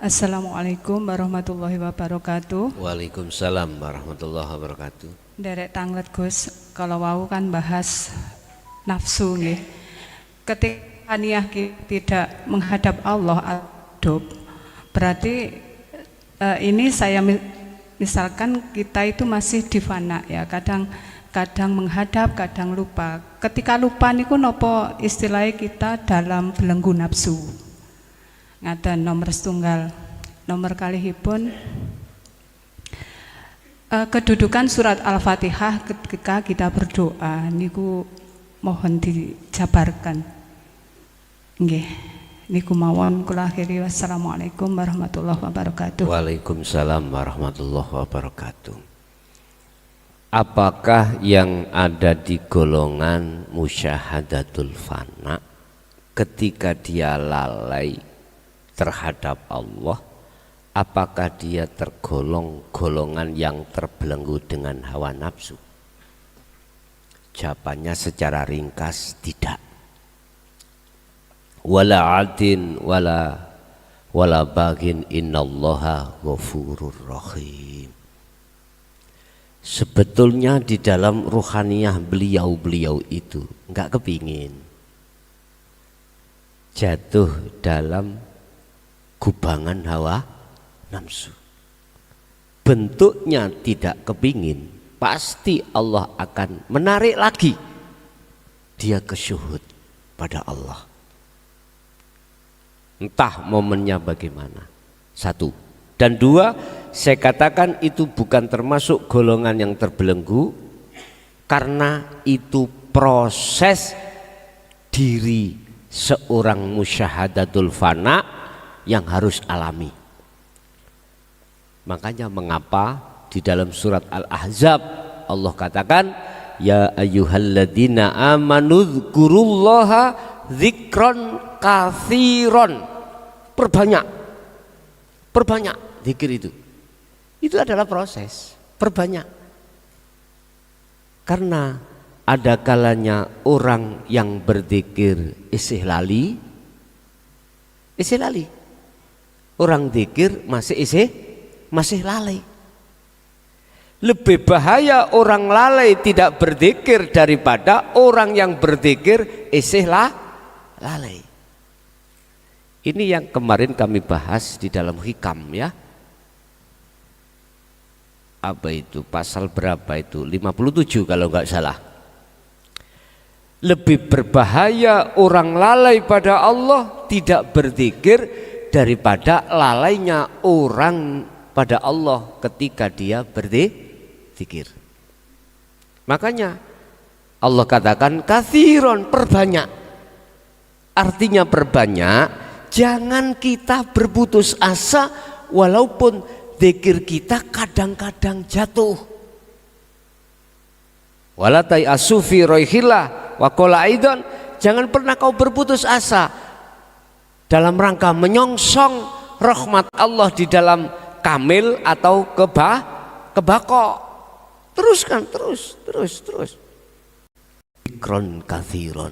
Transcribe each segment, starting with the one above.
Assalamualaikum warahmatullahi wabarakatuh. Waalaikumsalam warahmatullahi wabarakatuh. Derek tanglet Gus, kalau wau kan bahas nafsu nggih. Ketika niat kita tidak menghadap Allah adab, berarti ini saya misalkan kita itu masih di fana ya, kadang menghadap, kadang lupa. Ketika lupa niku nopo istilahnya kita dalam belenggu nafsu. Ngaten nomor setunggal, nomor kalihipun kedudukan surat Al-Fatihah ketika kita berdoa niku mohon dijabarkan. Nggih, niku mawon kula akhiri. Wassalamualaikum warahmatullahi wabarakatuh. Waalaikumsalam warahmatullahi wabarakatuh. Apakah yang ada di golongan musyahadatul fana ketika dia lalai terhadap Allah, apakah dia tergolong golongan yang terbelenggu dengan hawa nafsu? Jawabannya secara ringkas tidak. Wala adin wala bagin innallaha ghafurur rahim. Sebetulnya di dalam ruhaniyah beliau itu enggak kepingin jatuh dalam gubangan hawa nafsu. Bentuknya tidak kepingin, pasti Allah akan menarik lagi dia ke syuhud pada Allah. Entah momennya bagaimana. Satu. Dan dua, saya katakan itu bukan termasuk golongan yang terbelenggu, karena itu proses diri seorang musyahadatul fana yang harus alami. Makanya mengapa di dalam surat Al-Ahzab Allah katakan ya ayyuhalladzina amanu dzkurullaha dzikron katsiron. Perbanyak zikir itu adalah proses perbanyak, karena ada kalanya orang yang berzikir isih lali, orang zikir masih lalai. Lebih bahaya orang lalai tidak berzikir daripada orang yang berzikir isih lalai. Ini yang kemarin kami bahas di dalam hikam ya. Apa itu? Pasal berapa itu? 57 kalau nggak salah. Lebih berbahaya orang lalai pada Allah tidak berzikir daripada lalainya orang pada Allah ketika dia berzikir. Makanya Allah katakan katsiron, perbanyak. Artinya perbanyak, jangan kita berputus asa walaupun zikir kita kadang-kadang jatuh. Wala ta'asu fi roihillah wa qala aidan, jangan pernah kau berputus asa dalam rangka menyongsong rahmat Allah di dalam kamil atau kebako. Teruskan terus. Zikron katsiron.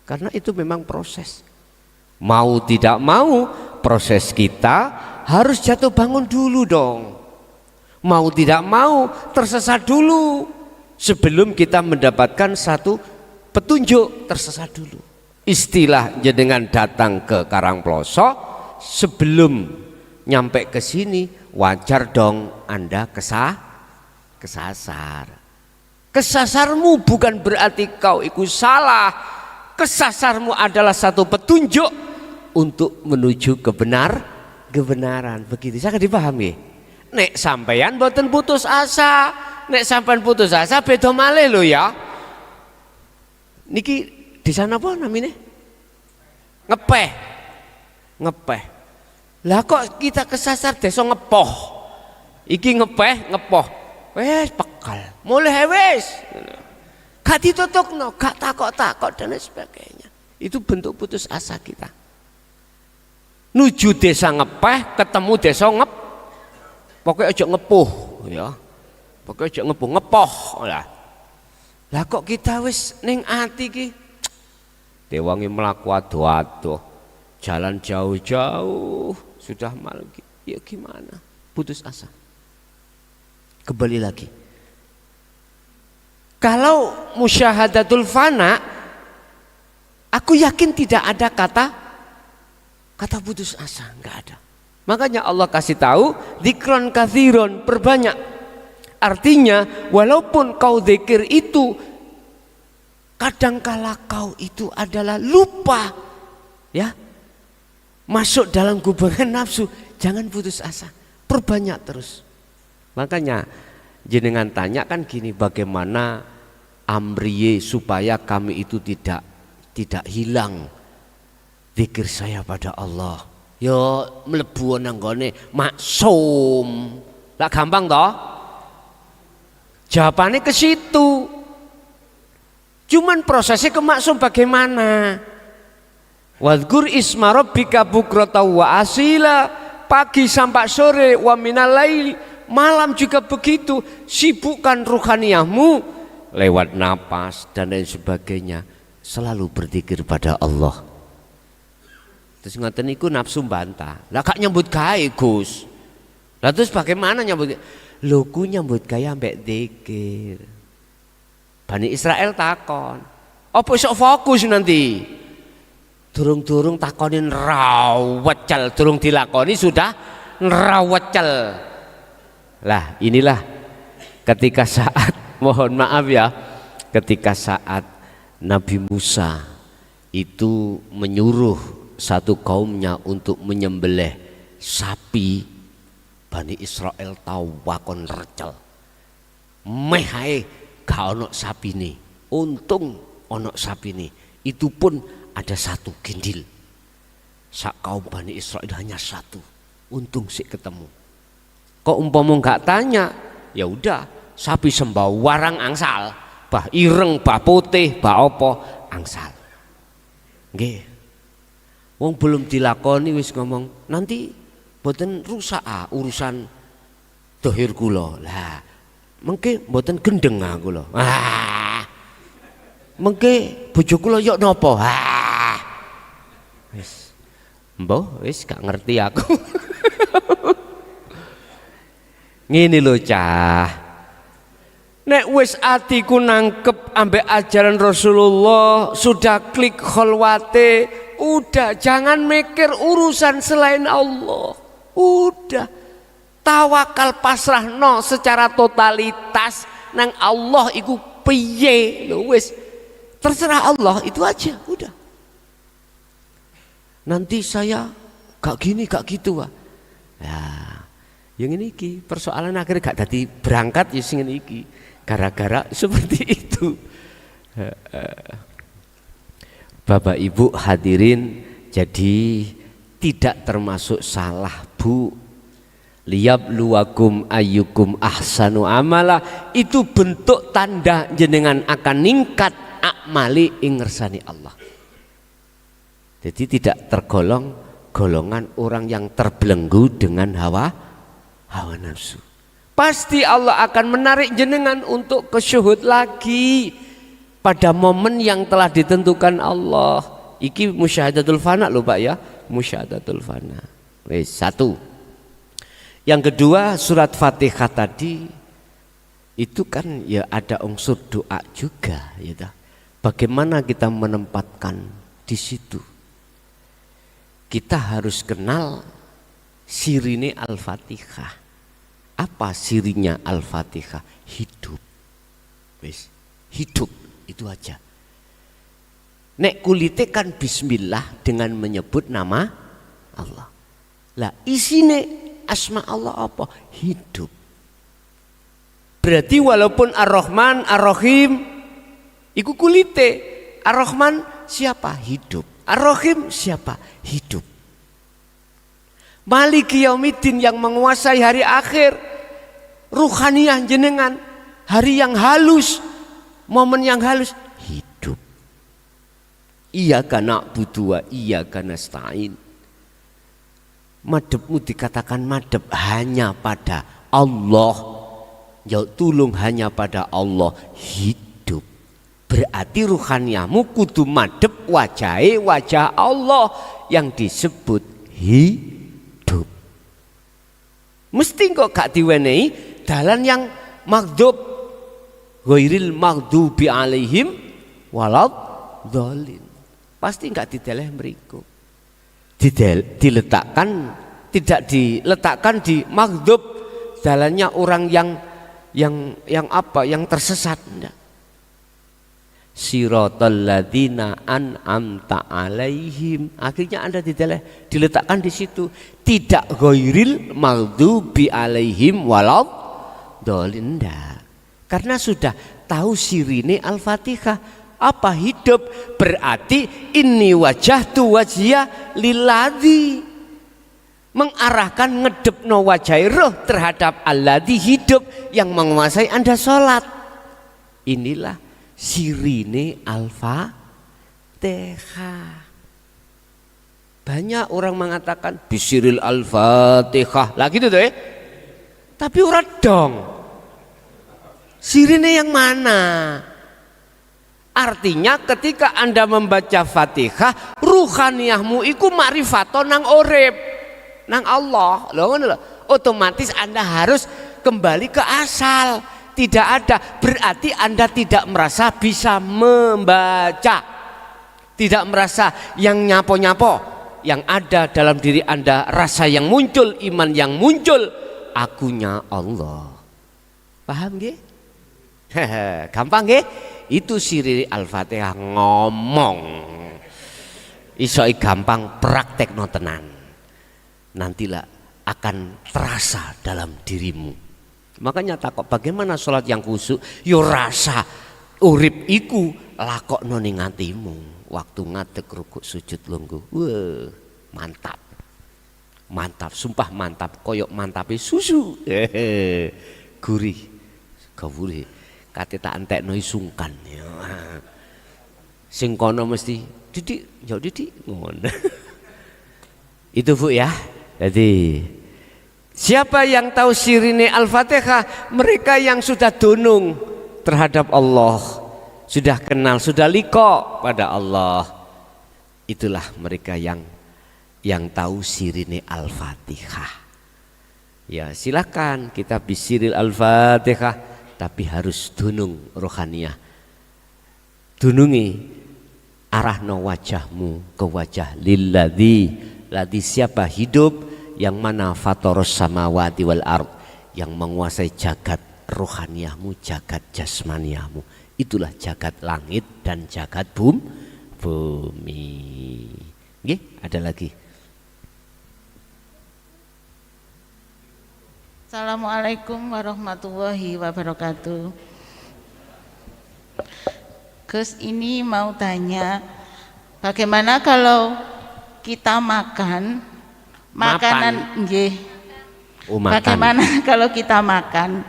Karena itu memang proses. Mau tidak mau proses kita harus jatuh bangun dulu dong. Mau tidak mau tersesat dulu sebelum kita mendapatkan satu petunjuk, tersesat dulu. Istilah jenengan datang ke Karangploso, sebelum nyampe ke sini wajar dong Anda kesasar. Kesasarmu bukan berarti kau ikut salah. Kesasarmu adalah satu petunjuk untuk menuju kebenaran. Begitu saya dipahami. Nek sampeyan mboten putus asa, nek sampean putus asa beda malih lho ya. Niki di sana apa namanya? Ngepeh. Lah kok kita kesasar desa ngepoh. Iki ngepoh. Wes pekal. Mulai wes. Gak ditutupno, gak takok-takok dan sebagainya. Itu bentuk putus asa kita. Nuju desa ngepeh, ketemu desa pokoknya aja ngepuh ya. Pokoknya aja ngepoh lah. Lah kok kita wis ning ati ki dewangi mlaku ado-ado, jalan jauh-jauh sudah malu, ya gimana? Putus asa. Kembali lagi. Kalau musyahadatul fana, aku yakin tidak ada kata putus asa, nggak ada. Makanya Allah kasih tahu, dzikron katsiron, perbanyak. Artinya walaupun kau zikir itu, kadangkala kau itu adalah lupa, ya, masuk dalam gubangan nafsu, jangan putus asa, perbanyak terus. Makanya jenengan tanya kan gini, bagaimana amriye supaya kami itu tidak hilang zikir saya pada Allah. Ya mlebu nang gone maksum. Lah gampang toh? Jawabannya ke situ. Cuman prosesnya ke maksum bagaimana? Wadhkur isma rabbika bukrata wa asila, pagi sampai sore, wa minal lail, malam juga begitu. Sibukkan ruhaniyahmu lewat napas dan lain sebagainya, selalu berzikir pada Allah. Terus ngoten niku nafsu bantah. Lah gak nyambut gawe, Gus. Lah terus bagaimana nyambut? Lho ku nyambut gawe ambek zikir. Bani Israel takon, apa iso fokus nanti? Durung-durung takonin rawecel, durung dilakoni sudah rawecel. Lah inilah ketika saat, mohon maaf ya, ketika saat Nabi Musa itu menyuruh satu kaumnya untuk menyembelih sapi, Bani Israel tahu wakon recel. Mehai gak ono sapi nih, untung ono sapi nih. Itu pun ada satu gendil. Sak kaum Bani Israel hanya satu, untung sih ketemu. Kok umpama nggak tanya, ya udah sapi sembah warang angsal, bah ireng, bah putih, bah opo angsal. Nggih. Wong belum dilakoni wis ngomong, nanti boten rusak urusan dohir kula. Lah, mengke boten gendeng kula. Mengke bojo kula yok napa? Wis. Mbah, wis gak ngerti aku. Ngene lho cah. Nek wis atiku nangkep ambek ajaran Rasulullah, sudah klik kholwate, udah jangan mikir urusan selain Allah. Udah tawakal pasrah no secara totalitas nang Allah iku piye lho, wis terserah Allah, itu aja udah. Nanti saya gak gini gak gitu wah. Nah, yang ini iki persoalan akhirnya gak dadi berangkat ya sing iki gara-gara seperti itu. Bapak Ibu hadirin, jadi tidak termasuk salah Bu. Liyabluwakum ayyukum ahsanu amala, itu bentuk tanda jenengan akan ningkat akmali ing ngersani Allah. Jadi tidak tergolong golongan orang yang terbelenggu dengan hawa nafsu. Pasti Allah akan menarik jenengan untuk kesyuhud lagi pada momen yang telah ditentukan Allah. Iki musyahadatul fana loh Pak ya, musyahadatul fana. Wes satu. Yang kedua, surat Fatihah tadi itu kan ya ada unsur doa juga ya. Bagaimana kita menempatkan di situ? Kita harus kenal sirine Al-Fatihah. Apa sirinya Al-Fatihah? Hidup. Wes, hidup itu aja. Nek kulite kan bismillah dengan menyebut nama Allah. Lah isine asma Allah apa? Hidup. Berarti walaupun Ar-Rahman, Ar-Rahim iku kulite, Ar-Rahman siapa? Hidup. Ar-Rahim siapa? Hidup. Maliki Yaumiddin yang menguasai hari akhir. Ruhaniyah jenengan, hari yang halus, momen yang halus, hidup. Iyyaka na'budu wa iyyaka nasta'in. Madhepmu dikatakan madhep hanya pada Allah. Ya tulung hanya pada Allah, hidup. Berarti ruhaniyahmu kudu madhep wajah Allah yang disebut hidup. Mesti kok gak diwenehi dalan yang maghdub, ghairil maghdubi alaihim walad dhalin. Pasti enggak dideleh mriku. Diletakkan, tidak diletakkan di maghdub, jalannya orang yang apa? Yang tersesat. Enggak. Siratal ladzina an'amta alaihim. Akhirnya Anda diletakkan di situ. Tidak ghairil maghdubi alaihim walad dhalin. Karena sudah tahu sirine Al-Fatihah. Apa hidup? Berarti inni wajahtu wajhiya lilladzi, mengarahkan ngedepno wajairuh terhadap alladzi, hidup yang menguasai Anda sholat. Inilah sirine Al-Fatihah. Banyak orang mengatakan bisiril Al-Fatihah lah gitu tuh ya. Tapi ora dong, sirine yang mana? Artinya ketika Anda membaca Fatihah, ruhaniyahmu iku ma'rifaton nang urip, nang Allah. Loh, otomatis Anda harus kembali ke asal. Tidak ada, berarti Anda tidak merasa bisa membaca, tidak merasa yang nyapo-nyapo. Yang ada dalam diri Anda rasa yang muncul, iman yang muncul, akunya Allah. Paham nggih? Gampang nggih? Itu siri Al-Fatihah ngomong. Isoi gampang, praktekno tenan. Nantilah akan terasa dalam dirimu. Makanya takut bagaimana sholat yang khusyuk? Yo rasa urip iku lakokno ning atimu. Waktu ngadeg rukuk sujud lungguh. Wah, mantap. Mantap, sumpah mantap, koyok mantape susu. Gurih. Gurih. Kate tak entekno sungkan ya. Sing kono mesti didik, yo didik ngono. Itu Bu ya. Jadi siapa yang tahu sirine Al-Fatihah? Mereka yang sudah dunung terhadap Allah, sudah kenal, sudah liko pada Allah. Itulah mereka yang tahu sirine Al-Fatihah. Ya, silakan kita bisiril Al-Fatihah. Tapi harus dunung rohaniyah. Dunungi arahno wajahmu ke wajah lilladzi, ladzi siapa? Hidup yang mana fatoros samawati wal ard, yang menguasai jagat rohaniyahmu, jagat jasmaniyahmu. Itulah jagat langit dan jagat bumi. Nggih, ada lagi. Assalamualaikum warahmatullahi wabarakatuh. Gus, ini mau tanya, bagaimana kalau kita makan makanan nggih. Bagaimana kalau kita makan,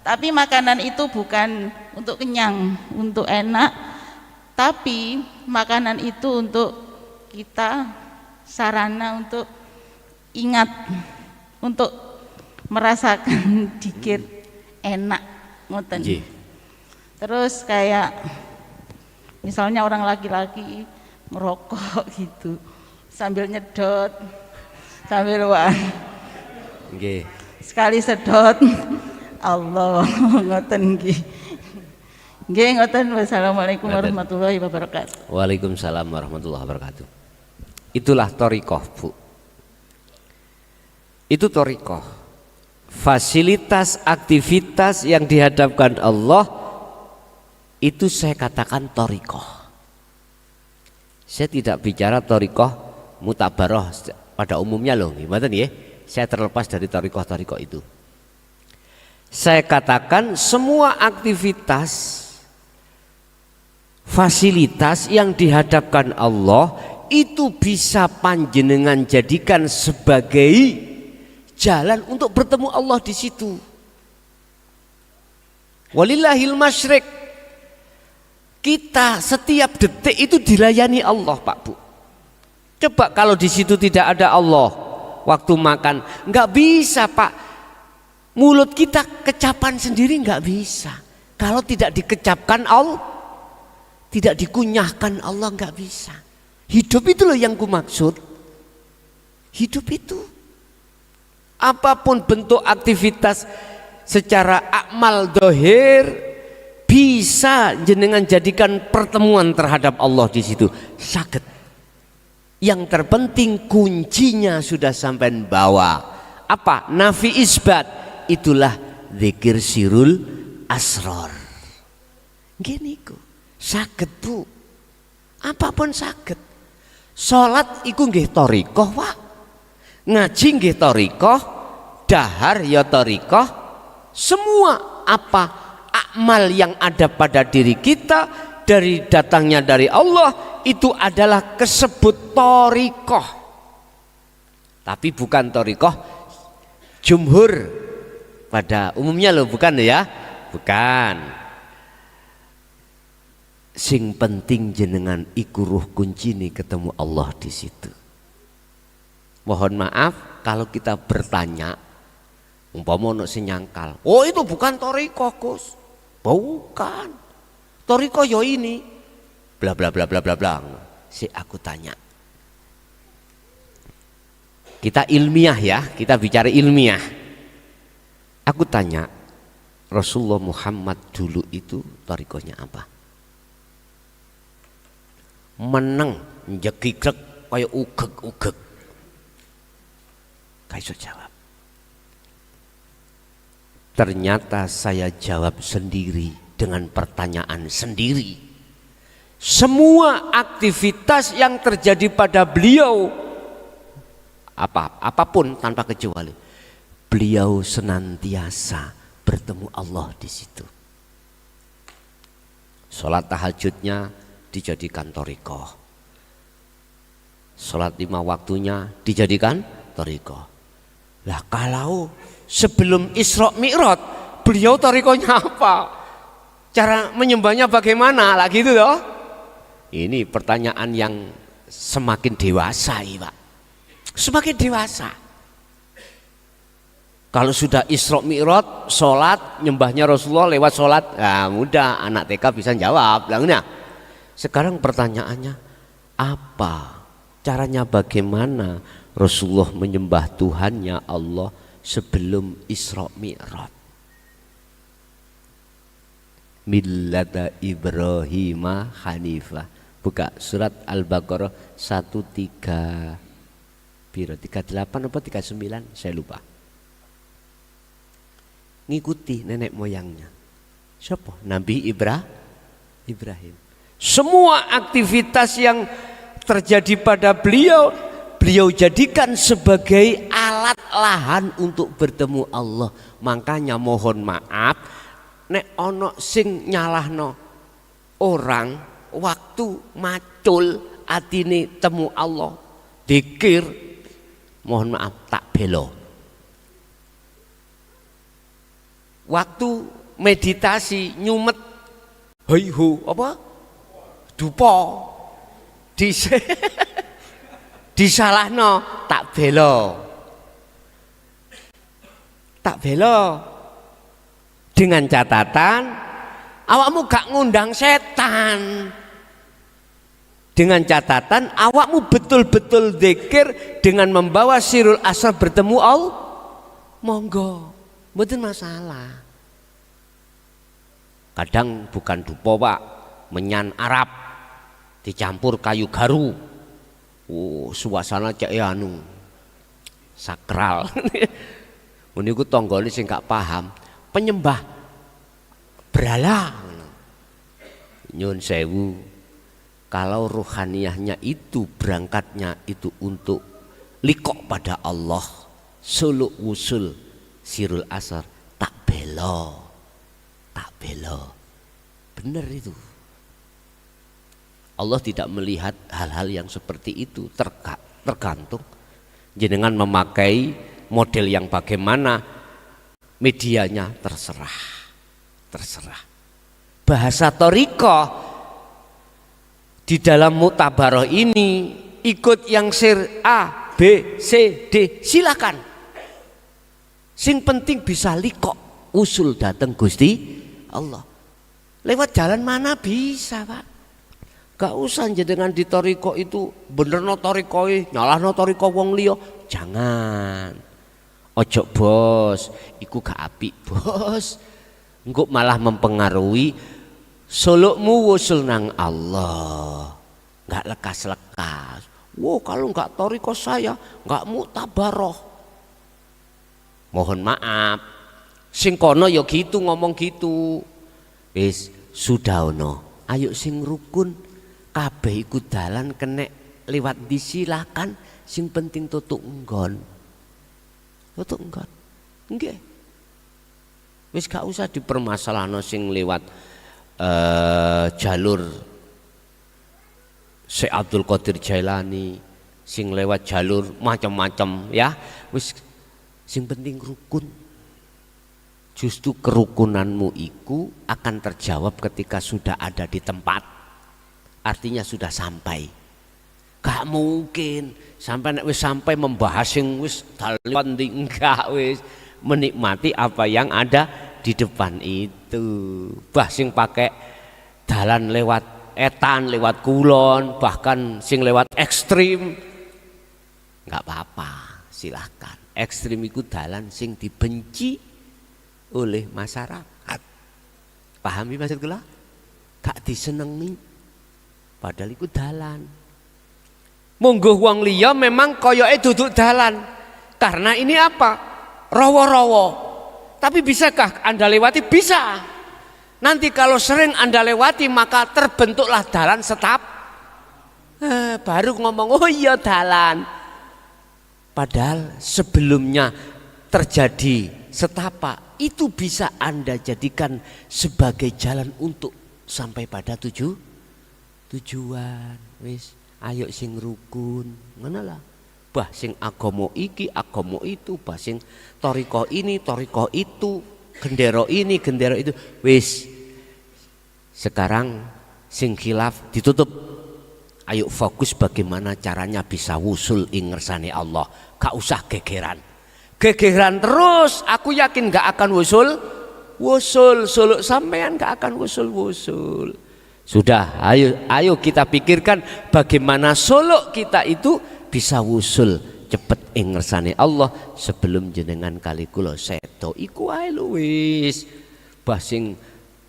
tapi makanan itu bukan untuk kenyang, untuk enak, tapi makanan itu untuk kita sarana untuk ingat, untuk merasakan dikit enak ngoten. Terus kayak misalnya orang laki-laki ngerokok gitu sambil nyedot, sambil sekali sedot Allah ngoten nggih. Nggih ngoten. Wassalamualaikum warahmatullahi wabarakatuh. Waalaikumsalam warahmatullahi wabarakatuh. Itulah thariqah, Bu. Itu thariqah. Fasilitas aktivitas yang dihadapkan Allah itu saya katakan thariqah. Saya tidak bicara thariqah mutabaroh pada umumnya loh, gimana nih ya? Saya terlepas dari thariqah itu. Saya katakan semua aktivitas fasilitas yang dihadapkan Allah itu bisa panjenengan jadikan sebagai jalan untuk bertemu Allah di situ. Walillahil masyriq. Kita setiap detik itu dilayani Allah, Pak Bu. Coba kalau di situ tidak ada Allah, waktu makan nggak bisa, Pak. Mulut kita kecapan sendiri nggak bisa. Kalau tidak dikecapkan Allah, tidak dikunyahkan Allah nggak bisa. Hidup itu loh yang ku maksud. Hidup itu. Apapun bentuk aktivitas secara akmal dohir bisa jenengan jadikan pertemuan terhadap Allah di situ. Saged. Yang terpenting kuncinya sudah sampai bawa. Apa? Nafi isbat. Itulah zikir sirul asror. Gini ku. Saged Bu. Apapun saged. Salat iku nggih thariqah, Pak. Ngaji nggih thariqah, dahar ya thariqah. Semua apa amal yang ada pada diri kita dari datangnya dari Allah itu adalah kesebut thariqah. Tapi bukan thariqah jumhur pada umumnya loh, bukan ya? Bukan. Sing penting jenengan iku ruh kuncini ketemu Allah di situ. Mohon maaf kalau kita bertanya, umpama ono sing nyangkal, oh itu bukan thariqah Gus, bukan thariqah yo ini, bla bla bla bla bla bla. Si aku tanya, kita ilmiah ya, kita bicara ilmiah. Aku tanya, Rasulullah Muhammad dulu itu thariqahnya apa? Meneng, njegigrek kayak ugeg-ugeg. Kaiso jawab. Ternyata saya jawab sendiri dengan pertanyaan sendiri. Semua aktivitas yang terjadi pada beliau apapun tanpa kecuali, beliau senantiasa bertemu Allah di situ. Sholat tahajudnya dijadikan thariqah. Sholat 5 waktunya dijadikan thariqah. Lah kalau sebelum Isra Mi'raj beliau thariqahnya apa? Cara menyembahnya bagaimana? Lah gitu loh. Ini pertanyaan yang semakin dewasa, Pak. Semakin dewasa. Kalau sudah Isra Mi'raj, sholat, nyembahnya Rasulullah lewat sholat, nah mudah anak TK bisa jawab. Nah, sekarang pertanyaannya apa? Caranya bagaimana Rasulullah menyembah Tuhannya Allah sebelum Isra Mi'raj? Millata Ibrahim Hanifah. Buka surat Al-Baqarah 38 apa 39 saya lupa. Ngikuti nenek moyangnya. Siapa? Nabi Ibrahim. Semua aktivitas yang terjadi pada beliau jadikan sebagai alat lahan untuk bertemu Allah. Makanya mohon maaf nek ono sing nyalahno orang waktu macul atine temu Allah dikir, mohon maaf tak belo. Waktu meditasi nyumet haihu apa dupa disalahno tak belo dengan catatan awakmu gak ngundang setan, dengan catatan awakmu betul-betul zikir dengan membawa sirul asar bertemu Allah. Monggo mboten masalah. Kadang bukan dupa Pak, menyan Arab dicampur kayu garu. Suasana cek anu sakral. Meniku tonggone sing gak paham, penyembah berhala. Nyun sewu, kalau ruhaniyahnya itu berangkatnya itu untuk likok pada Allah, suluk wusul sirul asar, tak belo. Bener itu. Allah tidak melihat hal-hal yang seperti itu, tergantung jenengan memakai model yang bagaimana, medianya terserah. Bahasa thariqah di dalam mutabaroh ini ikut yang sir A, B, C, D silakan. Sing penting bisa likok usul datang Gusti Allah. Lewat jalan mana bisa Pak. Gak usah jenengan di thariqah itu benerno thariqah nyalahno thariqah wong liya, jangan. Ojo bos, iku gak apik bos. Engko malah mempengaruhi sulukmu wusul nang Allah. Enggak lekas-lekas. Wow, kalau enggak toriko saya enggak muktabaroh. Mohon maaf. Sing kono ya gitu ngomong gitu. Wis sudah ono. Ayo sing rukun kabeh iku dalan kenek liwat disilakan, sing penting tutuk nggon. Tutuk nggon. Nggih. Wis gak usah dipermasalahno sing liwat jalur Syekh Abdul Qadir Jailani, sing lewat jalur macam-macam ya. Wis sing penting rukun. Justru kerukunanmu itu akan terjawab ketika sudah ada di tempat. Artinya sudah sampai. Gak mungkin sampai nek wis sampai membahas yang wis dalan enggak wis menikmati apa yang ada di depan itu. Bah sing pakai dalan lewat etan, lewat kulon, bahkan sing lewat ekstrim nggak apa-apa, silahkan. Ekstrim itu dalan sing dibenci oleh masyarakat. Pahami maksud kula? Gak disenengi. Padahal itu dalan. Monggo wong liya memang koyoke duduk dalan. Karena ini apa? Rawa-rawa. Tapi bisakah Anda lewati? Bisa. Nanti kalau sering Anda lewati maka terbentuklah dalan setap. Baru ngomong oh iya dalan. Padahal sebelumnya terjadi setapak itu bisa Anda jadikan sebagai jalan untuk sampai pada tujuan. Wis ayo sing rukun ngono lah. Bah sing agama iki agama itu, bah sing toriko ini toriko itu, gendero ini gendero itu. Wis sekarang sing khilaf ditutup. Ayo fokus bagaimana caranya bisa wusul ing ngersane Allah. Gak usah gegeran. Gegeran terus, aku yakin gak akan wusul. Suluk sampean gak akan wusul. Sudah, ayo kita pikirkan bagaimana suluk kita itu bisa wusul cepet ing ngersane Allah sebelum jenengan kali kula sedo. Iku ae lho wis. Bah sing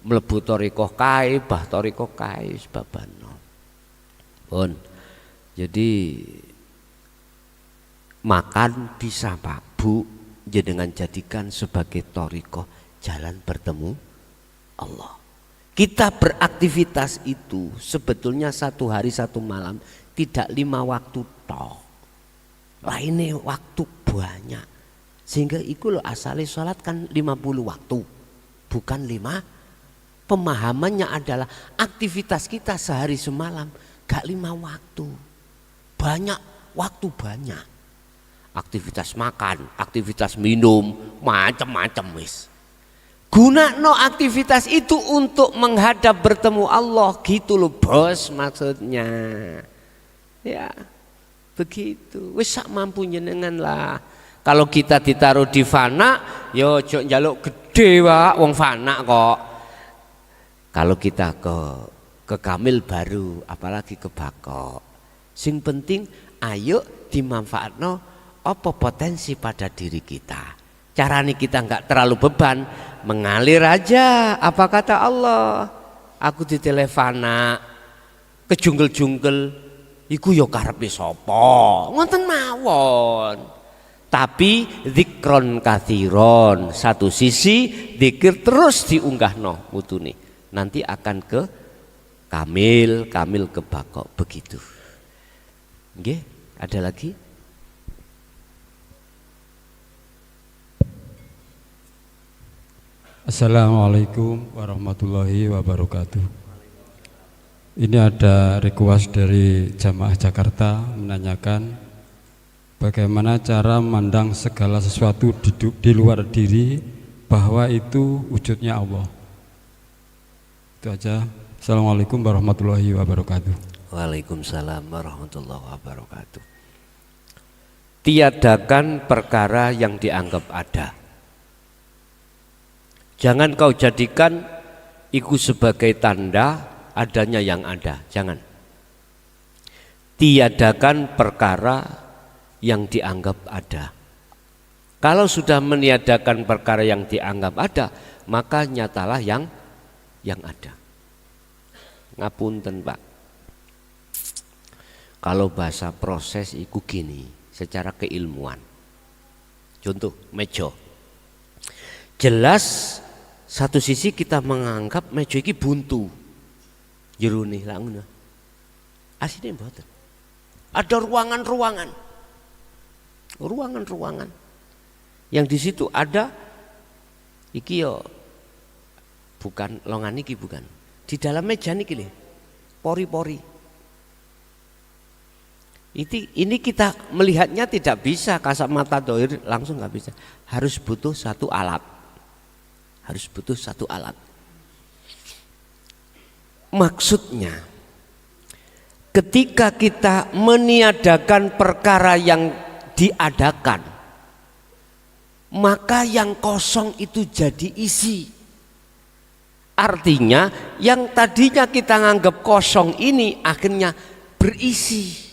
mlebu thariqah kae, bah thariqah kae sebabano. Pun. Jadi makan bisa Pak Bu jenengan jadikan sebagai thariqah jalan bertemu Allah. Kita beraktivitas itu sebetulnya 1 hari 1 malam tidak 5 waktu toh. Lainnya waktu banyak. Sehingga itu loh asale sholat kan 50 waktu. Bukan 5. Pemahamannya adalah aktivitas kita sehari semalam gak 5 waktu. Banyak waktu banyak. Aktivitas makan, aktivitas minum, macam-macam wis. Gunakno aktivitas itu untuk menghadap bertemu Allah gitu loh bos maksudnya. Ya begitu. Wis sak mampu jenengan lah. Kalau kita ditaruh di fana, yo ojo njaluk gede wak wong fana kok. Kalau kita ke kamil baru, apalagi ke bako. Sing penting ayo dimanfaatno apa potensi pada diri kita. Caranya kita nggak terlalu beban, mengalir aja. Apa kata Allah? Aku di telefona kejungkel-jungkel, iku yo karepe sapa? Ngoten mawon. Tapi zikron kathiron, satu sisi zikir terus diunggahno mutune. Nanti akan ke kamil ke bako begitu. Nggih, ada lagi? Assalamualaikum warahmatullahi wabarakatuh. Ini ada request dari jamaah Jakarta menanyakan bagaimana cara memandang segala sesuatu di luar diri bahwa itu wujudnya Allah. Itu aja. Assalamualaikum warahmatullahi wabarakatuh. Waalaikumsalam warahmatullahi wabarakatuh. Tiadakan perkara yang dianggap ada. Jangan kau jadikan itu sebagai tanda adanya yang ada. Jangan. Tiadakan perkara yang dianggap ada. Kalau sudah meniadakan perkara yang dianggap ada, maka nyatalah yang ada. Ngapunten Pak, kalau bahasa proses itu gini, secara keilmuan. Contoh meja, jelas satu sisi kita menganggap meja ini buntu, jeruni lah ngono. Asline mboten. Ada ruangan-ruangan yang di situ ada iki yo bukan longan iki, bukan di dalam meja niki lho, pori-pori. Ini kita melihatnya tidak bisa kasat mata dohir langsung, nggak bisa, harus butuh satu alat, maksudnya ketika kita meniadakan perkara yang diadakan, maka yang kosong itu jadi isi. Artinya yang tadinya kita nganggap kosong ini akhirnya berisi.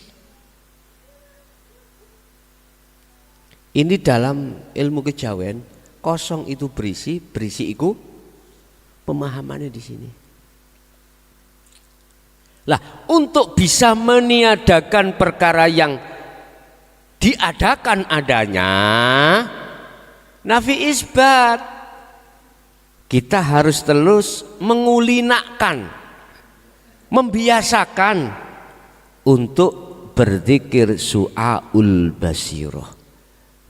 Ini dalam ilmu kejawen, kosong itu berisi, berisi itu pemahamannya di sini. Lah, untuk bisa meniadakan perkara yang diadakan adanya, nafi isbat, kita harus terus mengulinakkan, membiasakan untuk berzikir su'aul basiroh,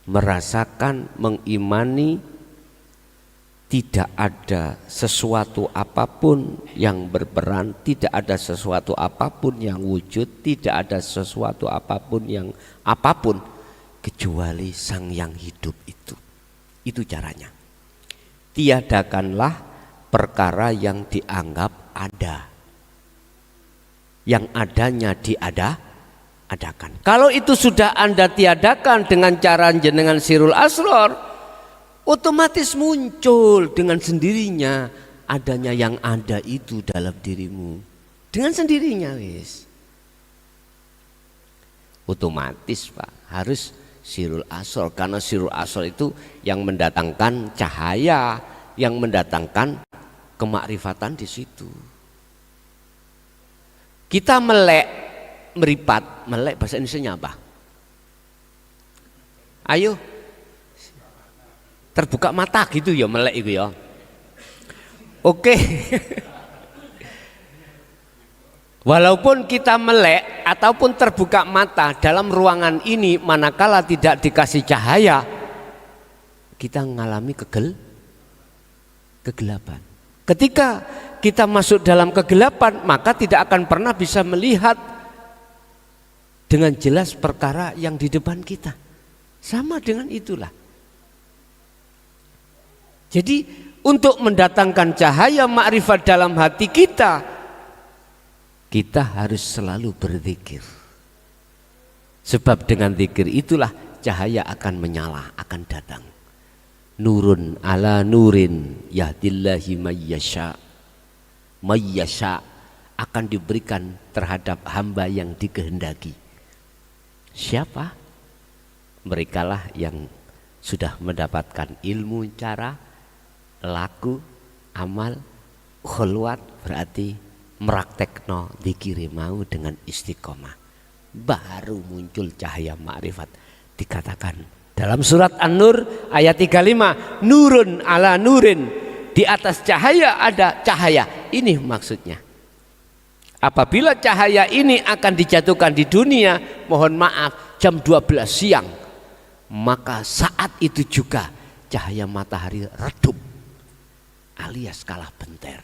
merasakan, mengimani tidak ada sesuatu apapun yang berperan, tidak ada sesuatu apapun yang wujud, tidak ada sesuatu apapun yang apapun kecuali Sang Yang hidup itu. Itu caranya. Tiadakanlah perkara yang dianggap ada, yang adanya diadakan. Kalau itu sudah Anda tiadakan dengan cara jenengan sirul asror, otomatis muncul dengan sendirinya adanya yang ada itu dalam dirimu. Dengan sendirinya wis. Otomatis Pak, harus sirul asror, karena sirul asror itu yang mendatangkan cahaya, yang mendatangkan kemakrifatan di situ. Kita melek, meripat, melek bahasa Indonesia apa? Ayo, terbuka mata gitu ya, melek itu ya. Oke. Walaupun kita melek ataupun terbuka mata dalam ruangan ini, manakala tidak dikasih cahaya, kita mengalami kegelapan. Ketika kita masuk dalam kegelapan, maka tidak akan pernah bisa melihat dengan jelas perkara yang di depan kita. Sama dengan itulah. Jadi untuk mendatangkan cahaya makrifat dalam hati kita, kita harus selalu berzikir. Sebab dengan zikir itulah cahaya akan menyala, akan datang. Nurun ala nurin yahdillahi mayyasha. Mayyasha akan diberikan terhadap hamba yang dikehendaki. Siapa? Merekalah yang sudah mendapatkan ilmu cara, laku, amal, khulwat, berarti meraktekno dikiri mau dengan istiqomah, baru muncul cahaya makrifat. Dikatakan dalam surat An-Nur ayat 35, nurun ala nurin, di atas cahaya ada cahaya. Ini maksudnya. Apabila cahaya ini akan dijatuhkan di dunia, mohon maaf, jam 12 siang, maka saat itu juga cahaya matahari redup alias kalah benter.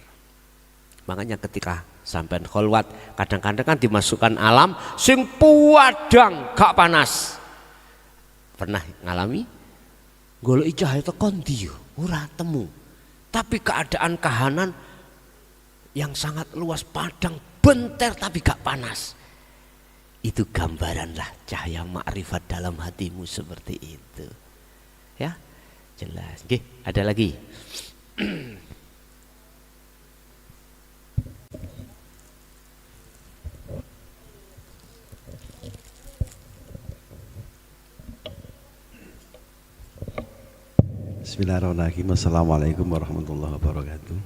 Makanya ketika sampean kholwat, kadang-kadang kan dimasukkan alam sing puadang gak panas. Pernah ngalami? Golek cahaya tekon ndi yo ora temu. Tapi keadaan kahanan yang sangat luas padang benter tapi gak panas. Itu gambaran lah cahaya makrifat dalam hatimu seperti itu. Ya, jelas. Oke, ada lagi. Bismillahirrahmanirrahim. Assalamualaikum warahmatullahi wabarakatuh.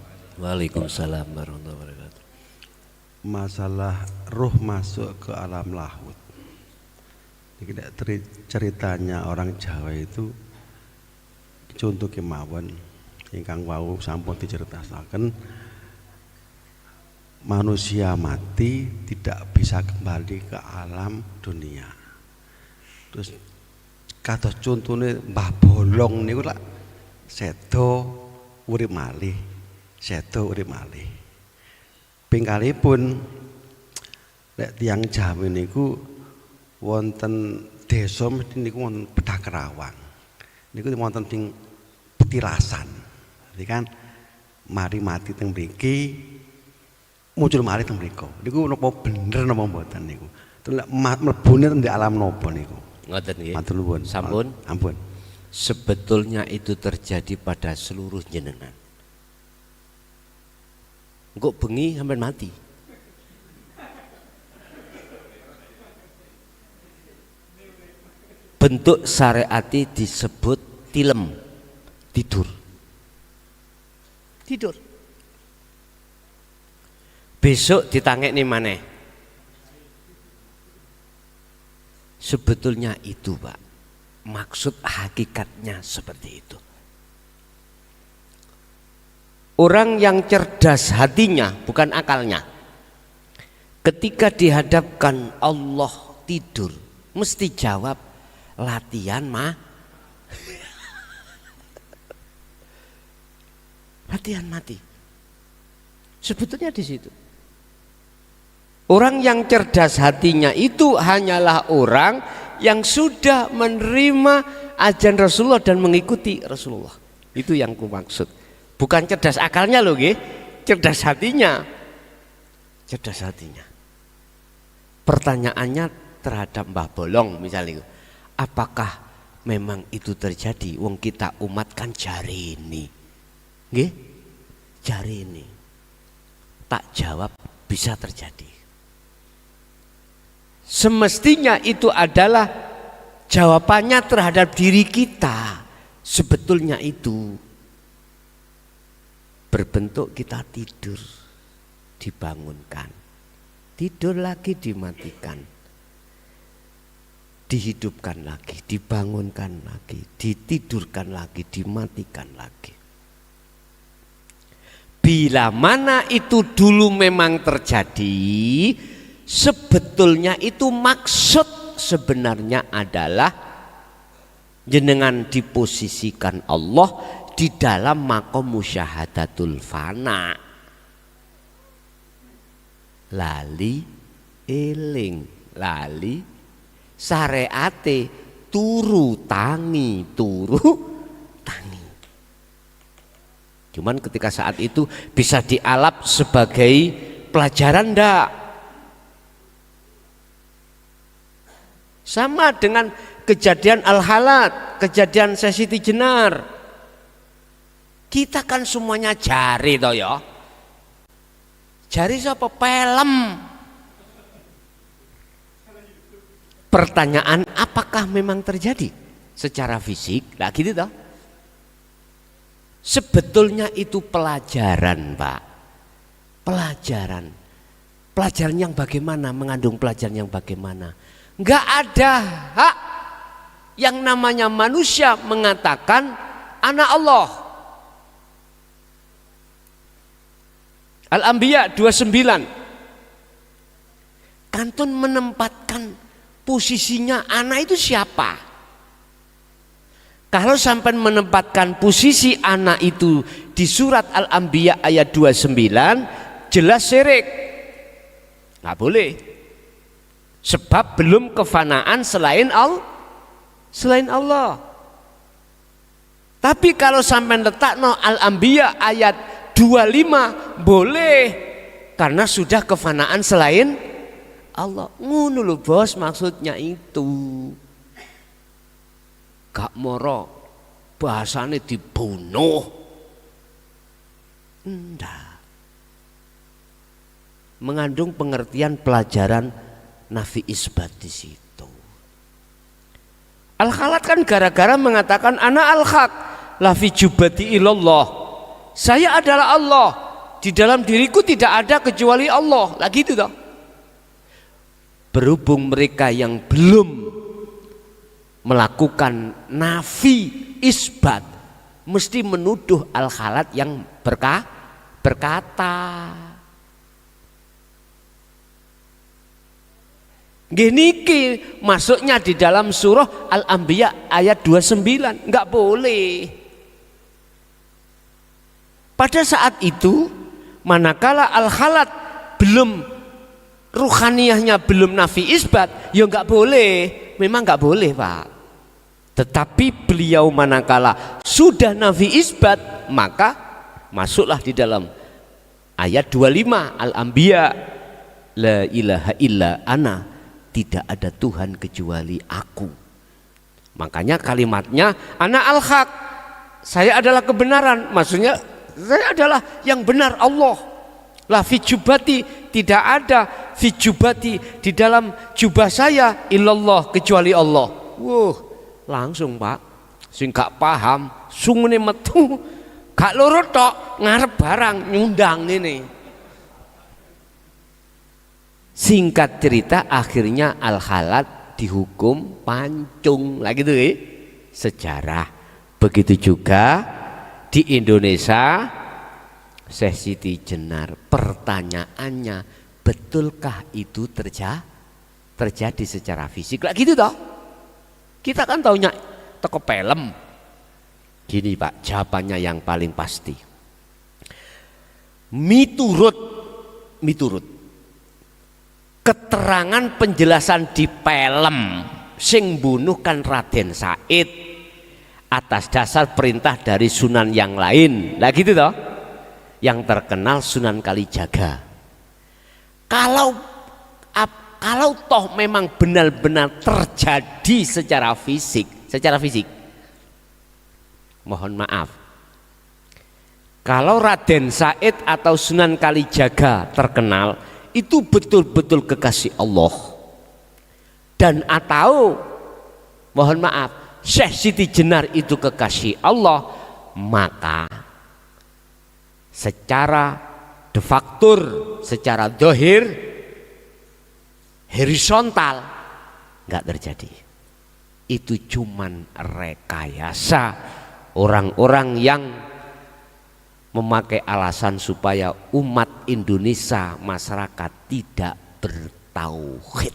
Waalaikumsalam warahmatullahi wabarakatuh. Masalah ruh masuk ke alam lahut. Ceritanya orang Jawa itu contoh kemawon ingkang wau sampun diceritakan, manusia mati tidak bisa kembali ke alam dunia. Terus kados contone Mbah Bolong niku lak sedo urip malih, sedo urip malih. Pingkalipun nek tiyang Jawa niku wonten desa mesti niku wonten Bedah Kerawang. Niku wonten ting petilasan. Jadi kan mari mati teng mriki muncul malih teng mriku. Niku napa bener napa mboten niku. Terus mlebune di alam napa niku. Ngoten nggih. Matur nuwun. Sampun. Ampun. Sebetulnya itu terjadi pada seluruh jenengan. Engko bengi sampai mati. Bentuk syariati disebut tilem, tidur. Tidur. Besok ditangekne maneh. Sebetulnya itu, Pak. Maksud hakikatnya seperti itu. Orang yang cerdas hatinya, bukan akalnya, ketika dihadapkan Allah tidur, mesti jawab latihan latihan mati. Sebetulnya di situ. Orang yang cerdas hatinya itu hanyalah orang yang sudah menerima ajaran Rasulullah dan mengikuti Rasulullah. Itu yang ku maksud. Bukan cerdas akalnya loh, nggih. Cerdas hatinya. Cerdas hatinya. Pertanyaannya terhadap Mbah Bolong misalnya, apakah memang itu terjadi? Wong kita umat kan jari ini. Nggih? Jari ini. Tak jawab bisa terjadi. Semestinya itu adalah jawabannya terhadap diri kita. Sebetulnya itu berbentuk kita tidur, dibangunkan, tidur lagi dimatikan, dihidupkan lagi, dibangunkan lagi, ditidurkan lagi, dimatikan lagi. Bila mana itu dulu memang terjadi, sebetulnya itu maksud sebenarnya adalah jenengan diposisikan Allah di dalam maqam musyahadatul fana. Lali eling, lali syariate turu tangi. Cuman ketika saat itu bisa dialap sebagai pelajaran ndak? Sama dengan kejadian Al-Halat, kejadian Sesiti Jenar. Kita kan semuanya jari toh ya. Jari siapa? Pelem. Pertanyaan, apakah memang terjadi secara fisik? Nah gitu toh. Sebetulnya itu pelajaran, Pak. Pelajaran. Pelajaran yang bagaimana? Mengandung pelajaran yang bagaimana? Enggak ada hak yang namanya manusia mengatakan anak Allah. Al-Anbiya 29. Kantun menempatkan posisinya anak itu siapa? Kalau sampai menempatkan posisi anak itu di surat Al-Anbiya ayat 29, jelas syirik. Nggak boleh. Sebab belum kefanaan selain Allah. Tapi kalau sampai letakno Al-Anbiya ayat 25 boleh, karena sudah kefanaan selain Allah. Ngono lho bos, maksudnya itu. Gak moro bahasane dibunuh. Enggak. Mengandung pengertian pelajaran nafi isbat di situ. Al-Khalat kan gara-gara mengatakan ana al-haq, la fi jubati illallah. Saya adalah Allah. Di dalam diriku tidak ada kecuali Allah. Lah gitu toh. Berhubung mereka yang belum melakukan nafi isbat, mesti menuduh al-khalat yang berkata. Gini masuknya di dalam surah Al-Anbiya ayat 29, enggak boleh. Pada saat itu manakala al-khalat belum, ruhaniyahnya belum nafi isbat, ya enggak boleh, memang enggak boleh Pak. Tetapi beliau manakala sudah nafi isbat, maka masuklah di dalam ayat 25 Al-Anbiya, la ilaha illa ana, tidak ada Tuhan kecuali aku. Makanya kalimatnya ana al-haq, saya adalah kebenaran, maksudnya saya adalah yang benar Allah. La fi jubati, tidak ada fi jubati di dalam jubah saya illallah, kecuali Allah. Langsung Pak, sing gak paham sungune metu, gak loro tok ngarep barang nyundang ini. Singkat cerita akhirnya al-khalat dihukum pancung lagi tuh sejarah. Begitu juga di Indonesia, Syekh Siti Jenar, pertanyaannya, betulkah itu terjadi secara fisik? Lah gitu toh. Kita kan taunya toko film. Gini Pak, jawabannya yang paling pasti. Miturut keterangan penjelasan di film sing bunuh kan Raden Said atas dasar perintah dari sunan yang lain. Lah gitu toh. Yang terkenal Sunan Kalijaga. Kalau toh memang benar-benar terjadi secara fisik, mohon maaf, kalau Raden Said atau Sunan Kalijaga terkenal itu betul-betul kekasih Allah, dan atau mohon maaf Syekh Siti Jenar itu kekasih Allah, maka secara de facto, secara dohir, horizontal nggak terjadi. Itu cuman rekayasa orang-orang yang memakai alasan supaya umat Indonesia, masyarakat tidak bertauhid.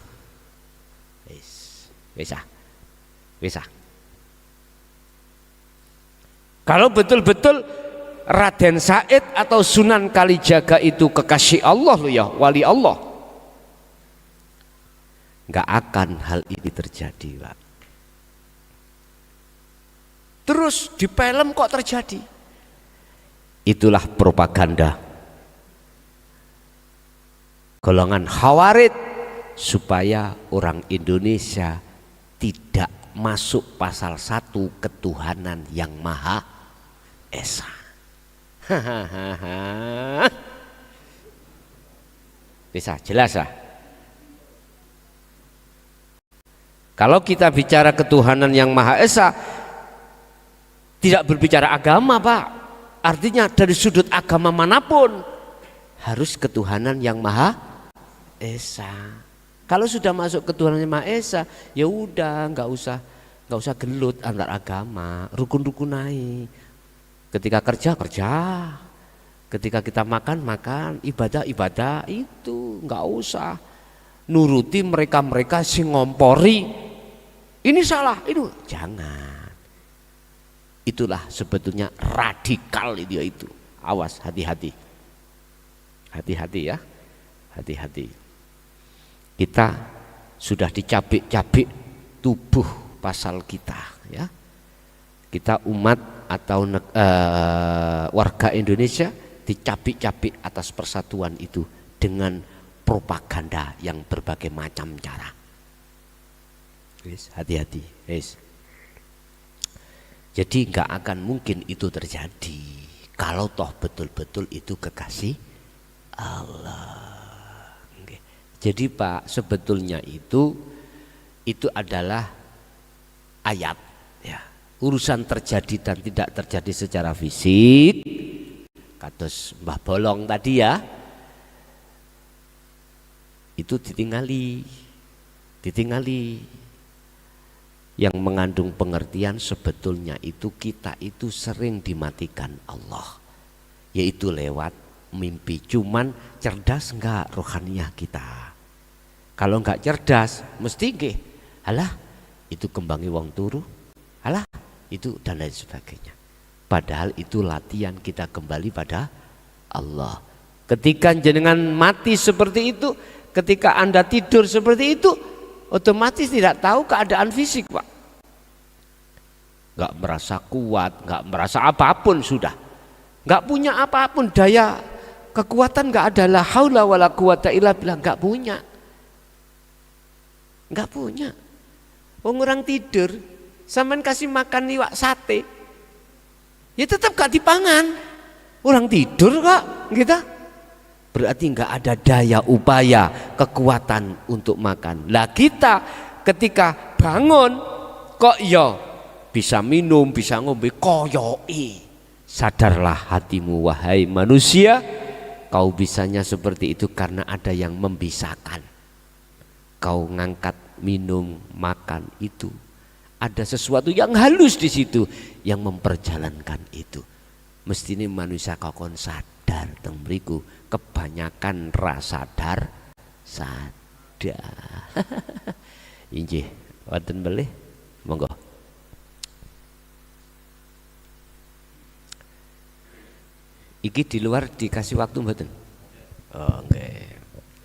Bisa. Kalau betul-betul Raden Said atau Sunan Kalijaga itu kekasih Allah loh ya, wali Allah, nggak akan hal ini terjadi Pak. Terus di film kok terjadi? Itulah propaganda golongan Khawarij supaya orang Indonesia tidak masuk pasal 1 ketuhanan yang Maha Esa. Bisa jelas lah. Kalau kita bicara ketuhanan yang Maha Esa, tidak berbicara agama Pak. Artinya dari sudut agama manapun harus ketuhanan yang Maha Esa. Kalau sudah masuk ketuhanan yang Maha Esa, ya udah nggak usah gelut antar agama, rukun-rukun naik. Ketika kerja, ketika kita makan, ibadah, itu nggak usah nuruti mereka sing ngompori. Ini salah, itu jangan. Itulah sebetulnya radikal itu. Awas, hati-hati. Hati-hati ya. Hati-hati. Kita sudah dicabik-cabik tubuh pasal kita ya. Kita umat atau warga Indonesia dicabik-cabik atas persatuan itu dengan propaganda yang berbagai macam cara. Hati-hati. Jadi nggak akan mungkin itu terjadi kalau toh betul-betul itu kekasih Allah. Jadi Pak, sebetulnya itu adalah ayat ya. urusan terjadi dan tidak terjadi secara fisik, kados Mbah Bolong tadi ya, itu ditinggali. Yang mengandung pengertian sebetulnya itu kita itu sering dimatikan Allah, yaitu lewat mimpi. Cuman cerdas enggak rohaniah kita? Kalau enggak cerdas mesti nggih, alah itu kembangi wong turu, alah itu dan lain sebagainya. Padahal itu latihan kita kembali pada Allah. Ketika jenengan mati seperti itu, ketika Anda tidur seperti itu, otomatis tidak tahu keadaan fisik, Pak. Nggak merasa kuat, nggak merasa apapun sudah, nggak punya apapun, daya kekuatan nggak ada, la haula wala quwata illa billah, nggak punya. Orang tidur, sampean kasih makan iwak sate, ya tetap gak dipangan. Orang tidur kok, kita berarti nggak ada daya upaya kekuatan untuk makan. Lah kita ketika bangun kok ya bisa minum, bisa ngombe, koyoi. Sadarlah hatimu wahai manusia, kau bisanya seperti itu karena ada yang membisakan. Kau ngangkat minum makan itu, ada sesuatu yang halus di situ yang memperjalankan itu. Mestine manusia kau kon sadar teng mriku, kebanyakan sadar. Injih, wonten belih, monggo. Iki di luar dikasih waktu mboten? Oh,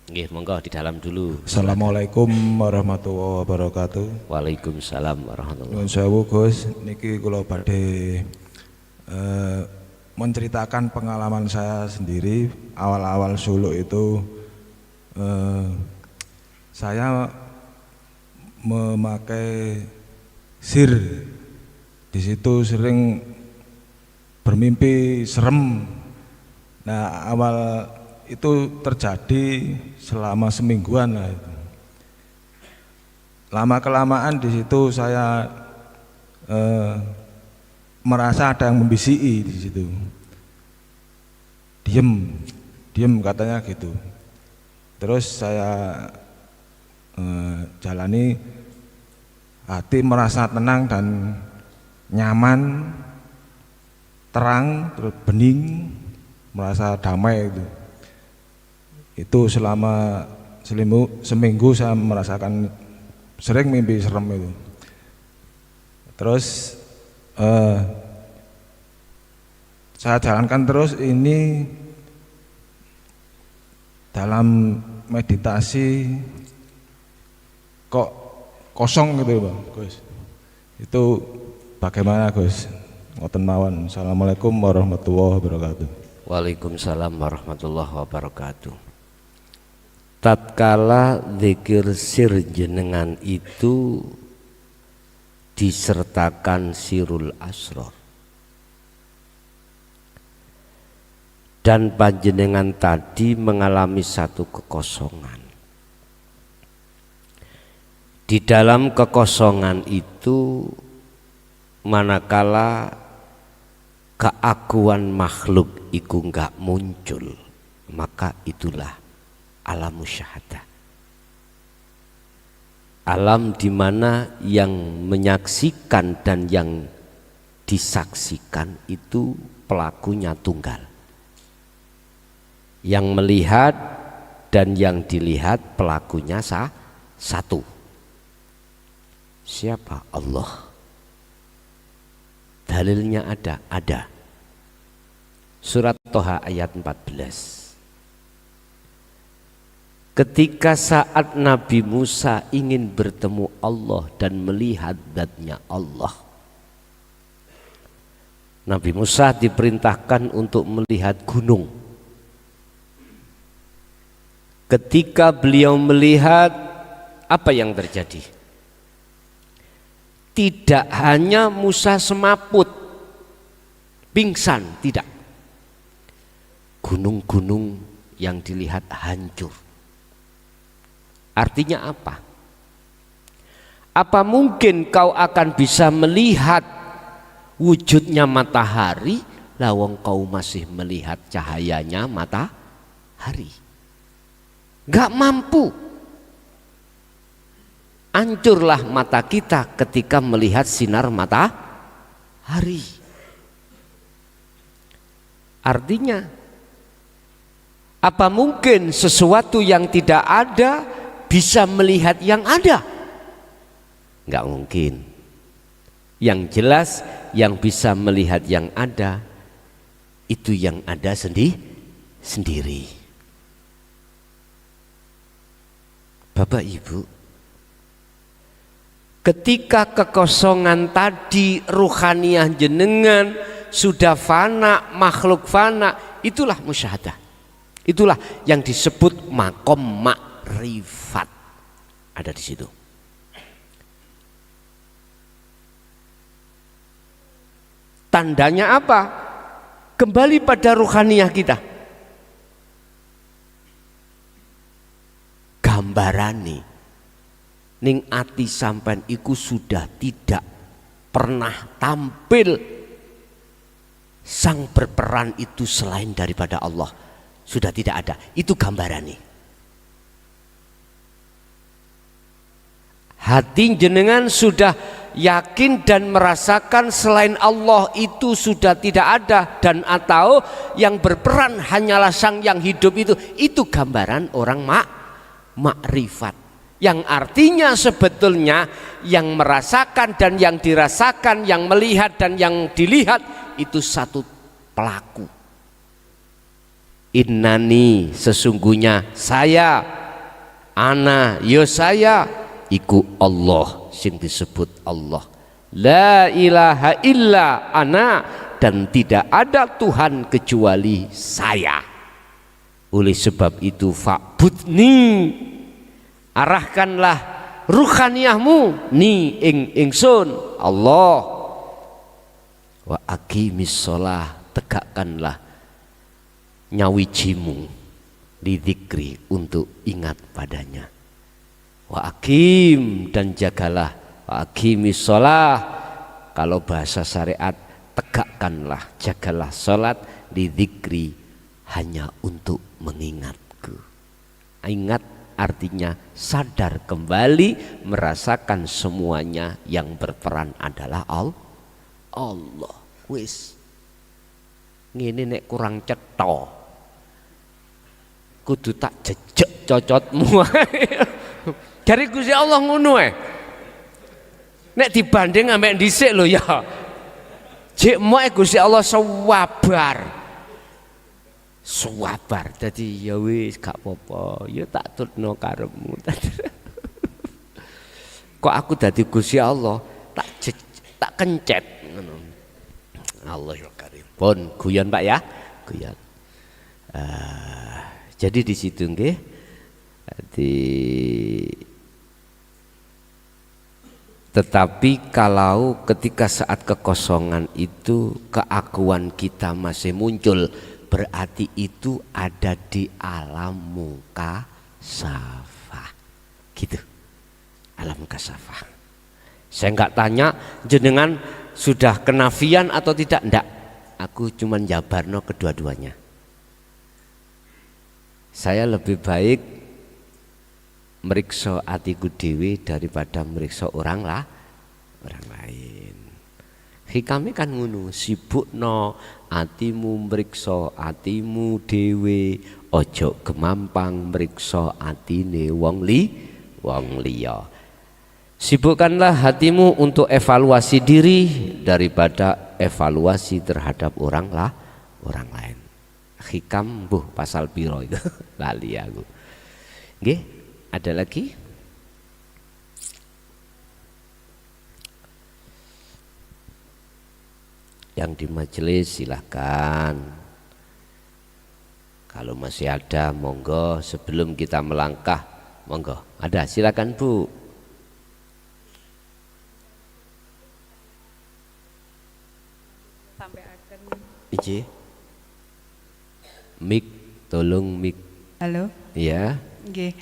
nggih, monggo di dalam dulu. Assalamualaikum warahmatullahi wabarakatuh. Waalaikumsalam warahmatullahi Nuwun sewu Gus, niki kula badhe menceritakan pengalaman saya sendiri. Awal-awal suluk itu saya memakai sir. Di situ sering bermimpi serem. Nah, awal itu terjadi selama semingguan lah itu. Lama kelamaan di situ saya merasa ada yang membisiki di situ. Diem katanya gitu. Terus saya jalani, hati merasa tenang dan nyaman, terang, terus bening, merasa damai itu. Itu selama seminggu saya merasakan sering mimpi serem itu. Terus saya jalankan terus ini dalam meditasi kok kosong gitu Bang Gus. Itu bagaimana Gus? Ngoten mawon. Assalamualaikum warahmatullahi wabarakatuh. Waalaikumsalam warahmatullahi wabarakatuh. Tatkala zikir sir jenengan itu disertakan sirul asror dan panjenengan tadi mengalami satu kekosongan. Di dalam kekosongan itu manakala keakuan makhluk iku enggak muncul, maka itulah alam musyahadah. Alam di mana yang menyaksikan dan yang disaksikan itu pelakunya tunggal. Yang melihat dan yang dilihat pelakunya satu. Siapa? Allah. Dalilnya ada. Surat Toha ayat 14. Ketika saat Nabi Musa ingin bertemu Allah dan melihat zatnya Allah, Nabi Musa diperintahkan untuk melihat gunung. Ketika beliau melihat, apa yang terjadi? Tidak hanya Musa semaput, pingsan, tidak. Gunung-gunung yang dilihat hancur. Artinya apa? Apa mungkin kau akan bisa melihat wujudnya matahari, lawang kau masih melihat cahayanya matahari. Gak mampu. Hancurlah mata kita ketika melihat sinar matahari. Artinya, apa mungkin sesuatu yang tidak ada bisa melihat yang ada? Enggak mungkin. Yang jelas yang bisa melihat yang ada itu yang ada sendiri. Bapak Ibu, ketika kekosongan tadi ruhaniyah jenengan sudah fana, makhluk fana, itulah musyahadah. Itulah yang disebut makom makrifat. Ada di situ. Tandanya apa? Kembali pada ruhaniyah kita. Gambarane ning ati sampean iku sudah tidak pernah tampil sang berperan itu selain daripada Allah. Sudah tidak ada. Itu gambarane. Hati jenengan sudah yakin dan merasakan selain Allah itu sudah tidak ada, dan atau yang berperan hanyalah sang yang hidup itu gambaran orang makrifat, yang artinya sebetulnya yang merasakan dan yang dirasakan, yang melihat dan yang dilihat itu satu pelaku. Innani, sesungguhnya saya, ana yo saya iku Allah, sing disebut Allah. La ilaha illa ana, dan tidak ada Tuhan kecuali saya. Oleh sebab itu fa'budni, arahkanlah ruhaniyahmu ni ingsun Allah. Wa aqimis shalah, tegakkanlah nyawijimu lidzikri, untuk ingat padanya. Wa aqim, dan jagalah, wa aqimis shalah, kalau bahasa syariat tegakkanlah, jagalah salat, lidzikri, hanya untuk mengingatku. Ingat artinya sadar kembali, merasakan semuanya yang berperan adalah Allah. Wis ngene nek kurang cetha kudu tak jejek cocotmu. Dari Gusti Allah ngono ae. Nek dibanding ambek dhisik lho ya. Jek moe Gusti Allah sawabar. Sawabar. Dadi ya wis gak apa-apa, ya tak tutno karepmu. Kok aku dadi Gusti Allah tak kencet ngono. Allahul Karim. Pun guyon Pak ya, guyon. Jadi di situ nggih, tetapi kalau ketika saat kekosongan itu keakuan kita masih muncul, berarti itu ada di alam mukasafah, gitu, alam mukasafah. Saya nggak tanya jenengan sudah kenafian atau tidak, enggak. Aku cuman jabarno kedua-duanya. Saya lebih baik meriksa atiku dewi daripada meriksa orang lain. Hikame kan ngono, sibukno atimu meriksa atimu dewi, ojo gemampang meriksa atine wong liya. Sibukkanlah hatimu untuk evaluasi diri daripada evaluasi terhadap orang lain. Hikam pasal piro itu lali aku. Nggih, ada lagi? Yang di majelis silahkan. Kalau masih ada monggo, sebelum kita melangkah monggo. Ada, silakan Bu. Iji, mik, tolong mik. Halo. Iya. Nggih.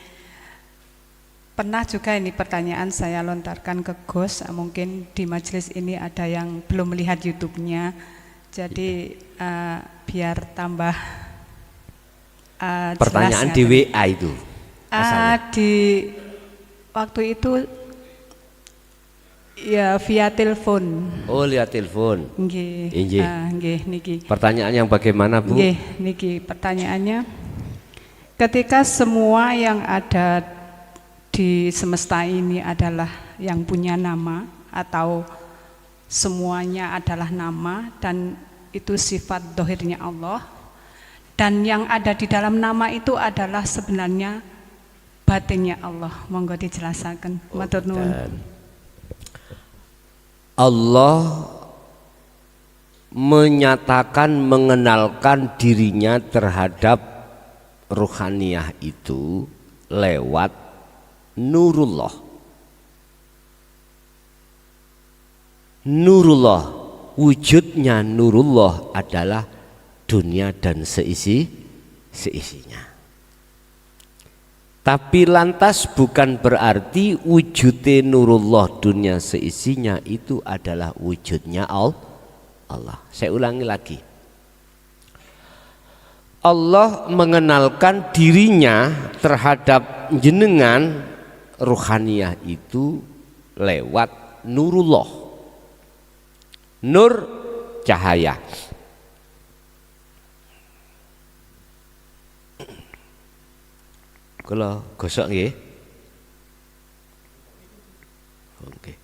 pernah juga ini pertanyaan saya lontarkan ke Gus, mungkin di majelis ini ada yang belum melihat YouTube-nya, jadi biar tambah pertanyaan jelas, di WA itu di waktu itu ya via telepon. oh lihat telepon. Nggih. Nggih. Nggih niki. Pertanyaan yang bagaimana, Bu? Nggih, niki pertanyaannya. Ketika semua yang ada di semesta ini adalah yang punya nama atau semuanya adalah nama dan itu sifat dohirnya Allah, dan yang ada di dalam nama itu adalah sebenarnya batinnya Allah. Monggo dijelaskan. Matur nuwun. Allah menyatakan mengenalkan dirinya terhadap ruhaniyah itu lewat nurullah. Nurullah, wujudnya nurullah adalah dunia dan seisinya. Tapi lantas bukan berarti wujudnya nurullah dunia seisinya itu adalah wujudnya Allah. Saya ulangi lagi. Allah mengenalkan dirinya terhadap jenengan ruhaniyah itu lewat nurullah. Nur cahaya. Kalau gosok nggih. Oke.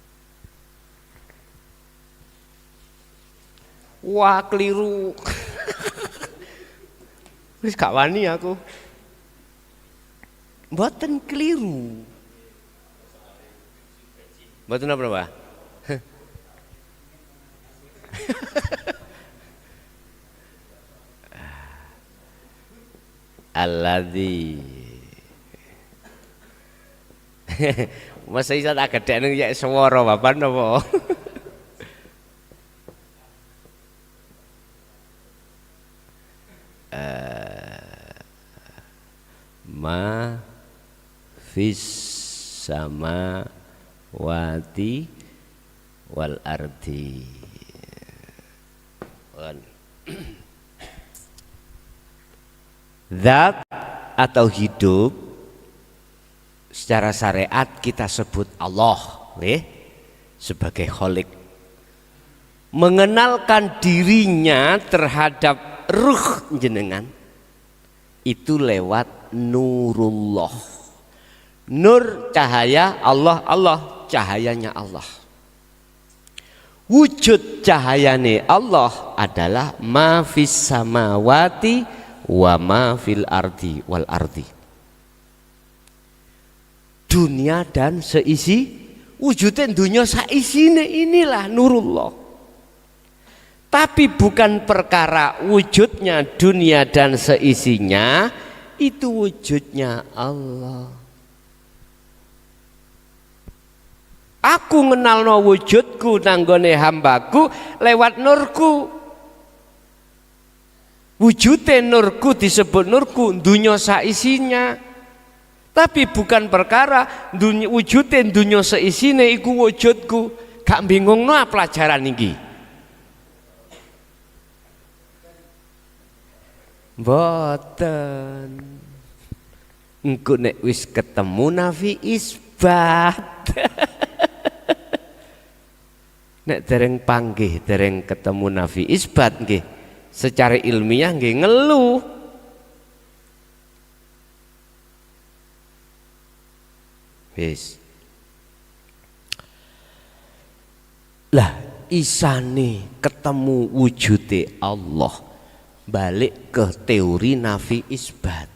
Wah, keliru. Wis gak wani aku. Mboten keliru. Mboten apa, Pak? Alladzi masa isa tak gedekne ya swara Bapak napa? Ma fis samawati wal ardi. Zat atau hidup secara syariat kita sebut Allah sebagai Khalik. Mengenalkan dirinya terhadap ruh jenengan itu lewat nurullah. Nur cahaya Allah, Allah cahayanya Allah. Wujud cahayane Allah adalah ma fis samawati wa ma fil ardi wal ardi. Dunia dan seisi, wujudnya dunia saisine inilah nurullah. Tapi bukan perkara wujudnya dunia dan seisinya, itu wujudnya Allah. Aku ngenalno wujudku nanggone hambaku lewat nurku. Wujudnya nurku disebut nurku, dunia saisinya. Tapi bukan perkara wujudnya dunia seisine iku wujudku. Gak bingungno pelajaran iki. Mboten. Engko nek wis ketemu nafi isbat. Nek dereng panggih, dereng ketemu nafi isbat nggih, secara ilmiah nggih ngeluh. Wis. Lah isane ketemu wujude Allah, balik ke teori nafi isbat.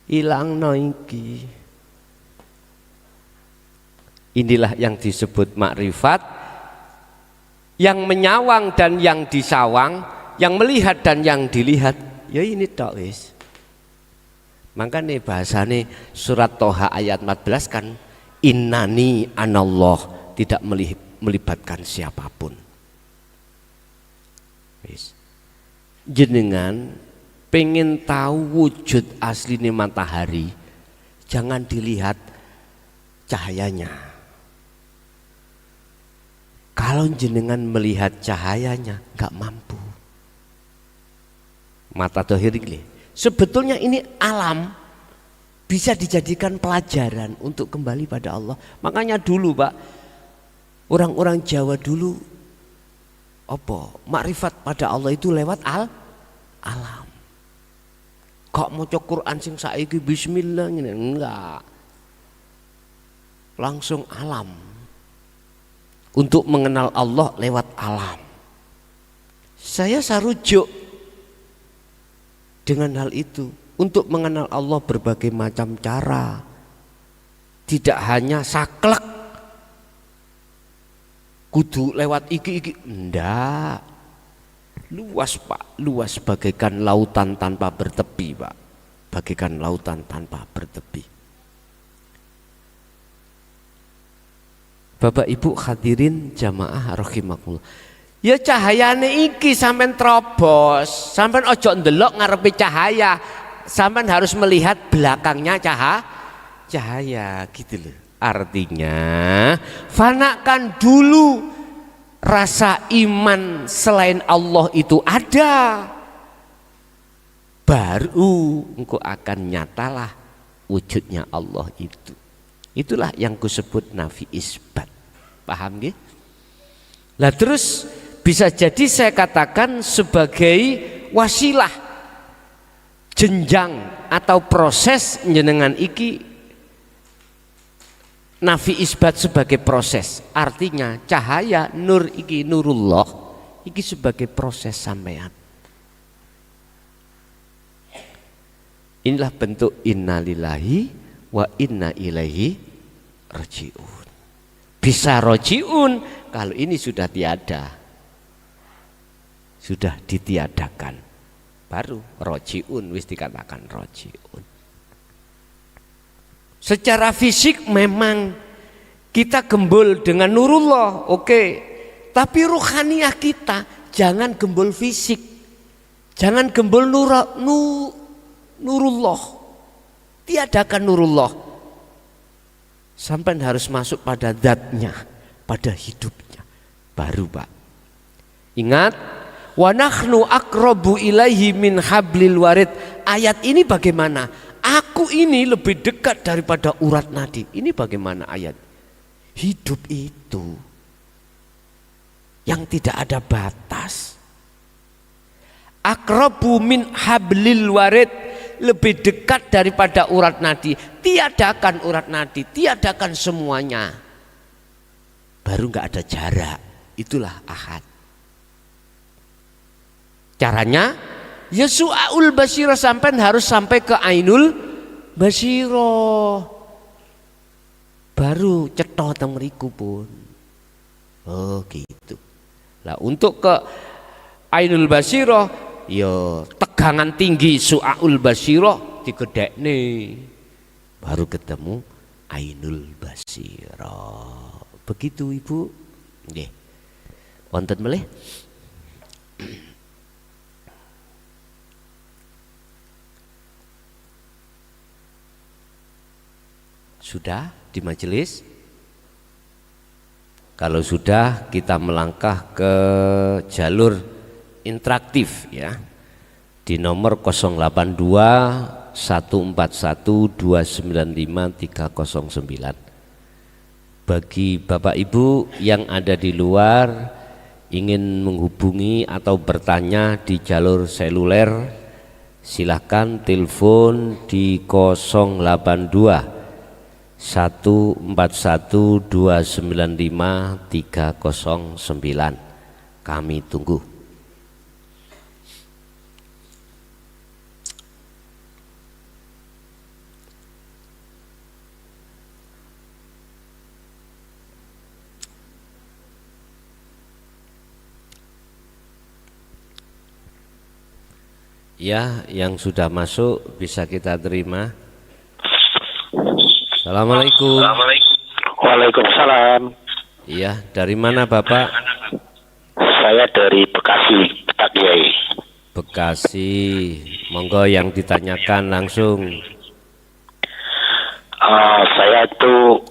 Ilangno iki. Inilah yang disebut makrifat, yang menyawang dan yang disawang, yang melihat dan yang dilihat. Ya ini tok wis. Makanya bahasane surat Toha ayat 14 kan innani anallah, tidak melibatkan siapapun. Wis. Jenengan pengen tahu wujud aslinya matahari, jangan dilihat cahayanya. Kalau jenengan melihat cahayanya nggak mampu. Mata dohir ini. Sebetulnya ini alam bisa dijadikan pelajaran untuk kembali pada Allah. Makanya dulu Pak, orang-orang Jawa dulu makrifat pada Allah itu lewat alam. Kok maca Quran sing saiki bismillah ngene enggak. Langsung alam. Untuk mengenal Allah lewat alam. Saya sarujuk dengan hal itu. Untuk mengenal Allah berbagai macam cara. Tidak hanya saklek. Kudu lewat iki. Enggak. Luas Pak. Luas bagaikan lautan tanpa bertepi Pak. Bagaikan lautan tanpa bertepi. Bapak Ibu hadirin jamaah rahimakumullah. Ya cahayane iki sampean terobos. Sampean ojo ndelok ngarepe cahaya. Sampean harus melihat belakangnya cahaya gitu loh. Artinya fanakan dulu rasa iman selain Allah itu ada. Baru engkau akan nyatalah wujudnya Allah itu. Itulah yang kusebut nafi isbat. Paham nggih? Lah terus bisa jadi saya katakan sebagai wasilah jenjang atau proses jenengan iki nafi isbat sebagai proses. Artinya cahaya nur iki nurullah iki sebagai proses sampean. Inilah bentuk innalillahi wa inna ilaihi rajiun. Bisa rajiun kalau ini sudah tiada. Sudah ditiadakan. Baru rajiun wis dikatakan rajiun. Secara fisik memang kita gembul dengan nurullah, oke. Tapi ruhaniyah kita jangan gembul fisik. Jangan gembul nurullah. Tiadakan nurullah. Sampai harus masuk pada zatnya, pada hidupnya. Baru Pak. Ingat, wa nakhnu aqrabu ilaihi min hablil warid. Ayat ini bagaimana? Aku ini lebih dekat daripada urat nadi. Ini bagaimana ayat? Hidup itu yang tidak ada batas. Aqrabu min hablil warid, lebih dekat daripada urat nadi. Tiadakan urat nadi, tiadakan semuanya. Baru nggak ada jarak. Itulah ahad. Caranya Yasu'aul basiro, sampai harus sampai ke ainul basiro. Baru cetha teng mriku pun. Oh gitu. Lah untuk ke ainul basiro, yo tegangan tinggi su'aul basiro digedhekne. Baru ketemu ainul basiro. Begitu Ibu. Nggih. Wonten melih? Sudah di majelis? Kalau sudah, kita melangkah ke jalur interaktif ya. Di nomor 082 141 295 309. Bagi Bapak Ibu yang ada di luar ingin menghubungi atau bertanya di jalur seluler, silahkan telepon di 082 141 295 309. Kami tunggu. Ya, yang sudah masuk bisa kita terima. Assalamualaikum. Waalaikumsalam. Iya, dari mana Bapak? Saya dari Bekasi, Pak Kiai. Bekasi. Monggo yang ditanyakan langsung. Saya itu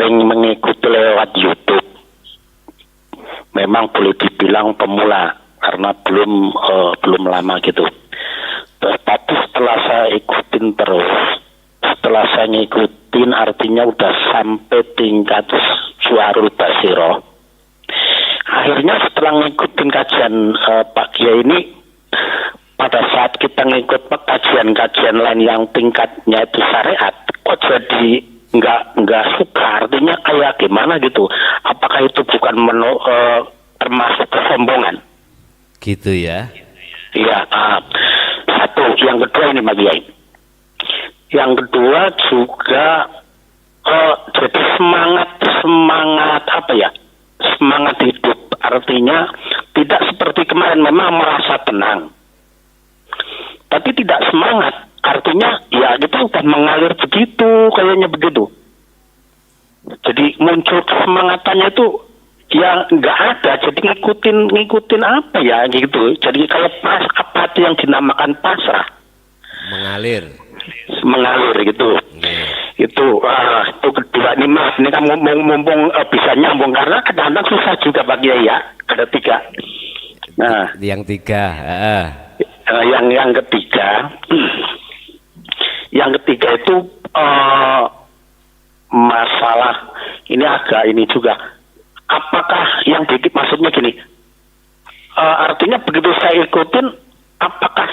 sering mengikuti lewat YouTube. Memang boleh dibilang pemula karena belum lama gitu. Tapi setelah saya ikutin terus, setelah saya ngikutin artinya udah sampai tingkat Suarul Basiro. Akhirnya setelah ngikutin kajian Pak Kiai ini, pada saat kita ngikut kajian-kajian lain yang tingkatnya itu syariat, kok jadi nggak suka, artinya kayak gimana gitu. Apakah itu bukan termasuk kesombongan? Gitu ya. Iya, satu. Yang kedua ini Pak Kiai. Yang kedua juga jadi semangat apa ya? Semangat hidup. Artinya tidak seperti kemarin memang merasa tenang, tapi tidak semangat. Artinya ya kita udah mengalir begitu, kayaknya begitu. Jadi muncul kesemangatannya itu ya nggak ada. Jadi ngikutin apa ya gitu. Jadi kayak apa itu yang dinamakan pasrah. Mengalir gitu. Itu kedua ini mas. Ini kan mumpung bisa nyambung karena kadang-kadang susah juga bagi ya. Ada tiga. Nah, yang tiga. Yang ketiga. Yang ketiga itu masalah ini agak ini juga. Apakah yang dikit maksudnya gini? Artinya begitu saya ikutin, apakah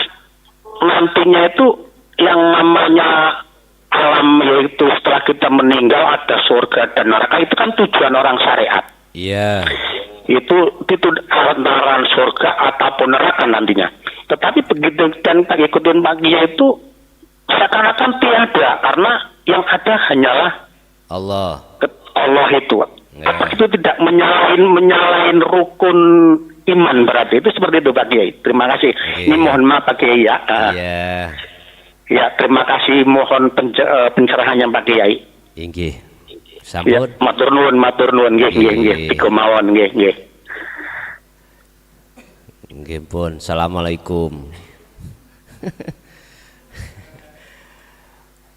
nantinya itu yang namanya alam yaitu setelah kita meninggal ada surga dan neraka itu kan tujuan orang syariat. Iya. Itu antara surga ataupun neraka nantinya. Tetapi begitu dan ikutin paginya itu seakan-akan tiada karena yang ada hanyalah Allah itu. Apa itu tidak menyalahin rukun iman berarti itu seperti itu Pak Kiai. Terima kasih. Ini mohon maaf Pak Kiai ya. Ya, terima kasih, mohon pencerahannya Pak Kiai. Inggih. Sampun. Ya, matur nuwun nggih. Piko mawon nggih. Nggih pun. Assalamualaikum.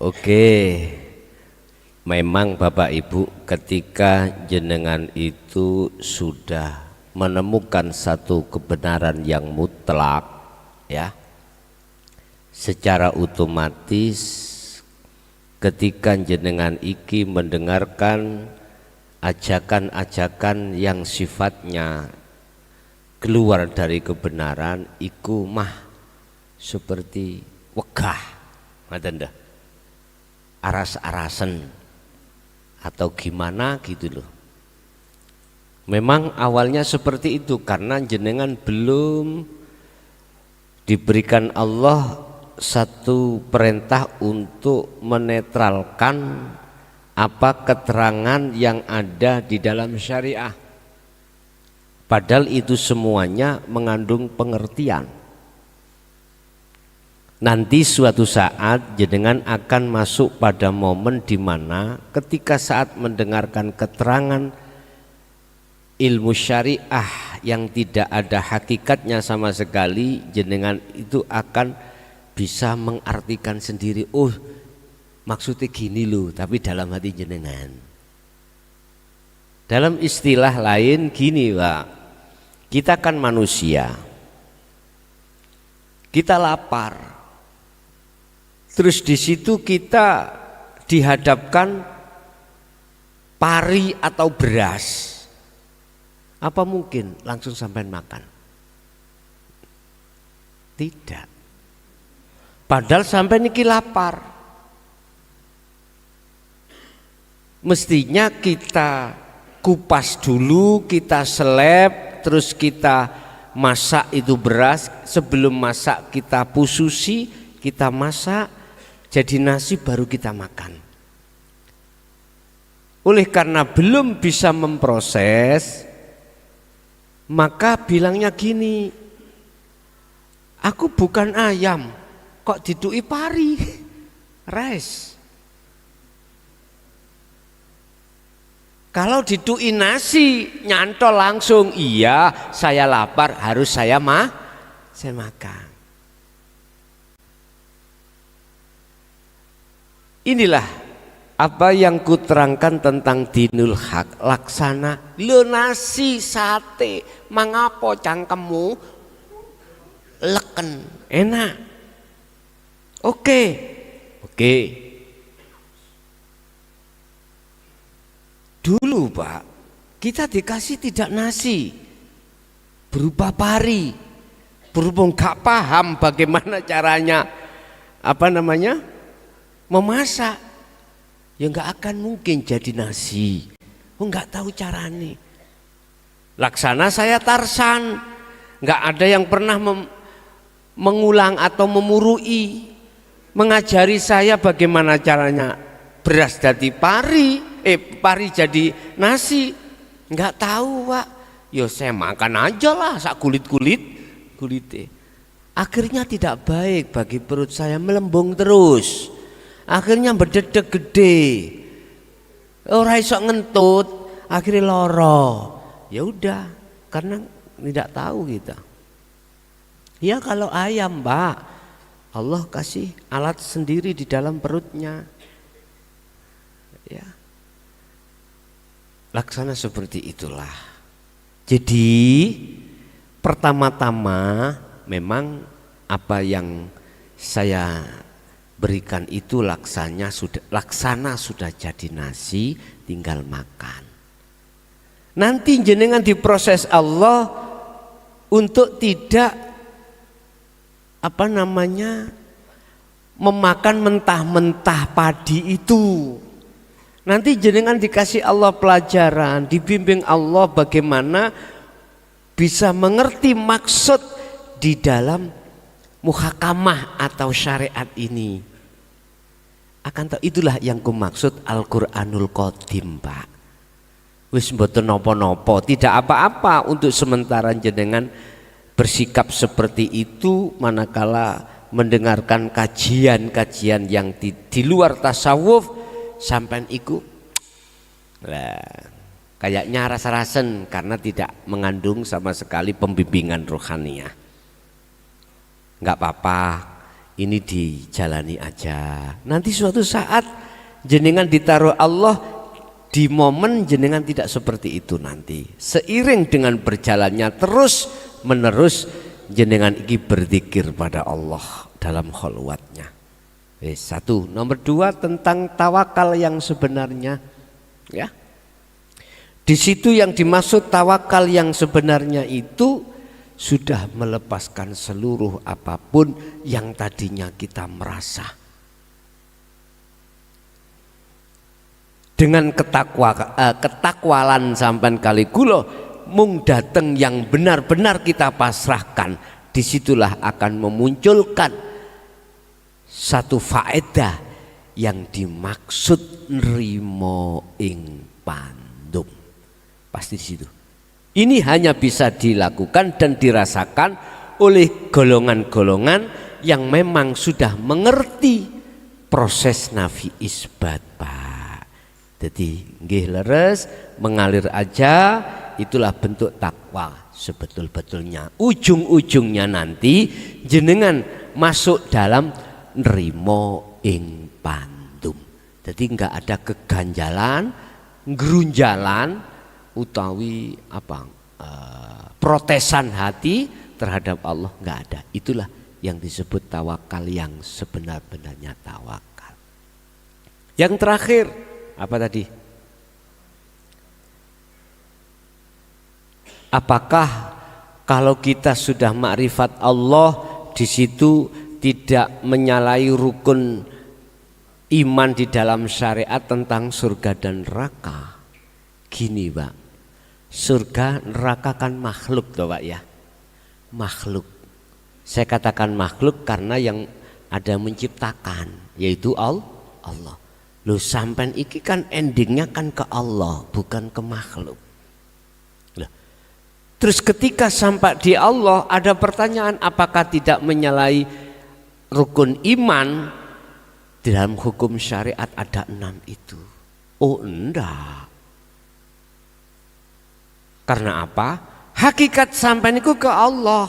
Oke. Memang Bapak Ibu ketika jenengan itu sudah menemukan satu kebenaran yang mutlak ya, secara otomatis ketika jenengan iki mendengarkan ajakan-ajakan yang sifatnya keluar dari kebenaran iku mah seperti wegah ngoten dah, aras-arasen atau gimana gitu loh. Memang awalnya seperti itu karena jenengan belum diberikan Allah satu perintah untuk menetralkan apa keterangan yang ada di dalam syariah. Padahal itu semuanya mengandung pengertian. Nanti suatu saat jenengan akan masuk pada momen di mana ketika saat mendengarkan keterangan ilmu syariah yang tidak ada hakikatnya sama sekali, jenengan itu akan bisa mengartikan sendiri, oh maksudnya gini loh, tapi dalam hati jenengan. Dalam istilah lain gini Pak, kita kan manusia, kita lapar. Terus di situ kita dihadapkan pari atau beras. Apa mungkin langsung sampai makan? Tidak. Padahal sampai niki lapar. Mestinya kita kupas dulu, kita seleb, terus kita masak itu beras. Sebelum masak kita pususi, kita masak. Jadi nasi baru kita makan. Oleh karena belum bisa memproses, maka bilangnya gini, aku bukan ayam, kok didui pari, res. Kalau didui nasi, nyantol langsung, iya saya lapar, harus saya makan. Inilah apa yang kuterangkan tentang dinul haq laksana. Lho nasi sate mangapo cangkemmu leken enak. Oke. Dulu Pak, kita dikasih tidak nasi berupa pari, berhubung gak paham bagaimana caranya memasak, ya nggak akan mungkin jadi nasi. Nggak tahu carane. Laksana saya Tarsan, nggak ada yang pernah mengulang atau memurui, mengajari saya bagaimana caranya beras jadi pari jadi nasi. Nggak tahu Pak. Yo saya makan aja lah sak kulitnya. Akhirnya tidak baik bagi perut saya, melembung terus. Akhirnya berdedek gede. Ora iso ngentut, akhirnya loro. Ya udah, karena tidak tahu kita. Ya kalau ayam, Mbak, Allah kasih alat sendiri di dalam perutnya. Ya. Laksana seperti itulah. Jadi pertama-tama memang apa yang saya berikan itu laksana sudah jadi nasi, tinggal makan. Nanti jenengan diproses Allah untuk tidak memakan mentah-mentah padi itu. Nanti jenengan dikasih Allah pelajaran, dibimbing Allah bagaimana bisa mengerti maksud di dalam muhakamah atau syariat ini. Akan tahu itulah yang kumaksud Al-Qur'anul Qadim, Pak. Wis mboten napa-napa, tidak apa-apa untuk sementara jenengan bersikap seperti itu manakala mendengarkan kajian-kajian yang di luar tasawuf. Sampai iku kayaknya rasa-rasen karena tidak mengandung sama sekali pembimbingan rohaniah. Enggak apa-apa, ini dijalani aja. Nanti suatu saat jenengan ditaruh Allah di momen jenengan tidak seperti itu nanti. Seiring dengan berjalannya terus menerus jenengan iki berzikir pada Allah dalam kholwatnya. Satu, nomor dua tentang tawakal yang sebenarnya, ya. Di situ yang dimaksud tawakal yang sebenarnya itu sudah melepaskan seluruh apapun yang tadinya kita merasa. Dengan ketakwalan sampan kali kula mung dateng yang benar-benar kita pasrahkan, disitulah akan memunculkan satu faedah yang dimaksud nrimo ing pandum. Pasti di situ. Ini hanya bisa dilakukan dan dirasakan oleh golongan-golongan yang memang sudah mengerti proses nafi isbat, Pak. Jadi nggih leres, mengalir aja, itulah bentuk takwa sebetul-betulnya. Ujung-ujungnya nanti jenengan masuk dalam nrimo ing pandum. Jadi enggak ada keganjalan, gerunjalan utawi protesan hati terhadap Allah, enggak ada. Itulah yang disebut tawakal yang sebenar-benarnya tawakal. Yang terakhir apa tadi? Apakah kalau kita sudah makrifat Allah di situ tidak menyalahi rukun iman di dalam syariat tentang surga dan neraka? Gini Pak, surga neraka kan makhluk toh Pak ya, makhluk. Saya katakan makhluk karena yang ada menciptakan yaitu Allah. Loh sampai iki kan endingnya kan ke Allah bukan ke makhluk. Loh. Terus ketika sampai di Allah ada pertanyaan, apakah tidak menyalahi rukun iman? Di dalam hukum syariat ada 6 itu. Oh enggak. Karena apa? Hakikat sampai niku ke Allah.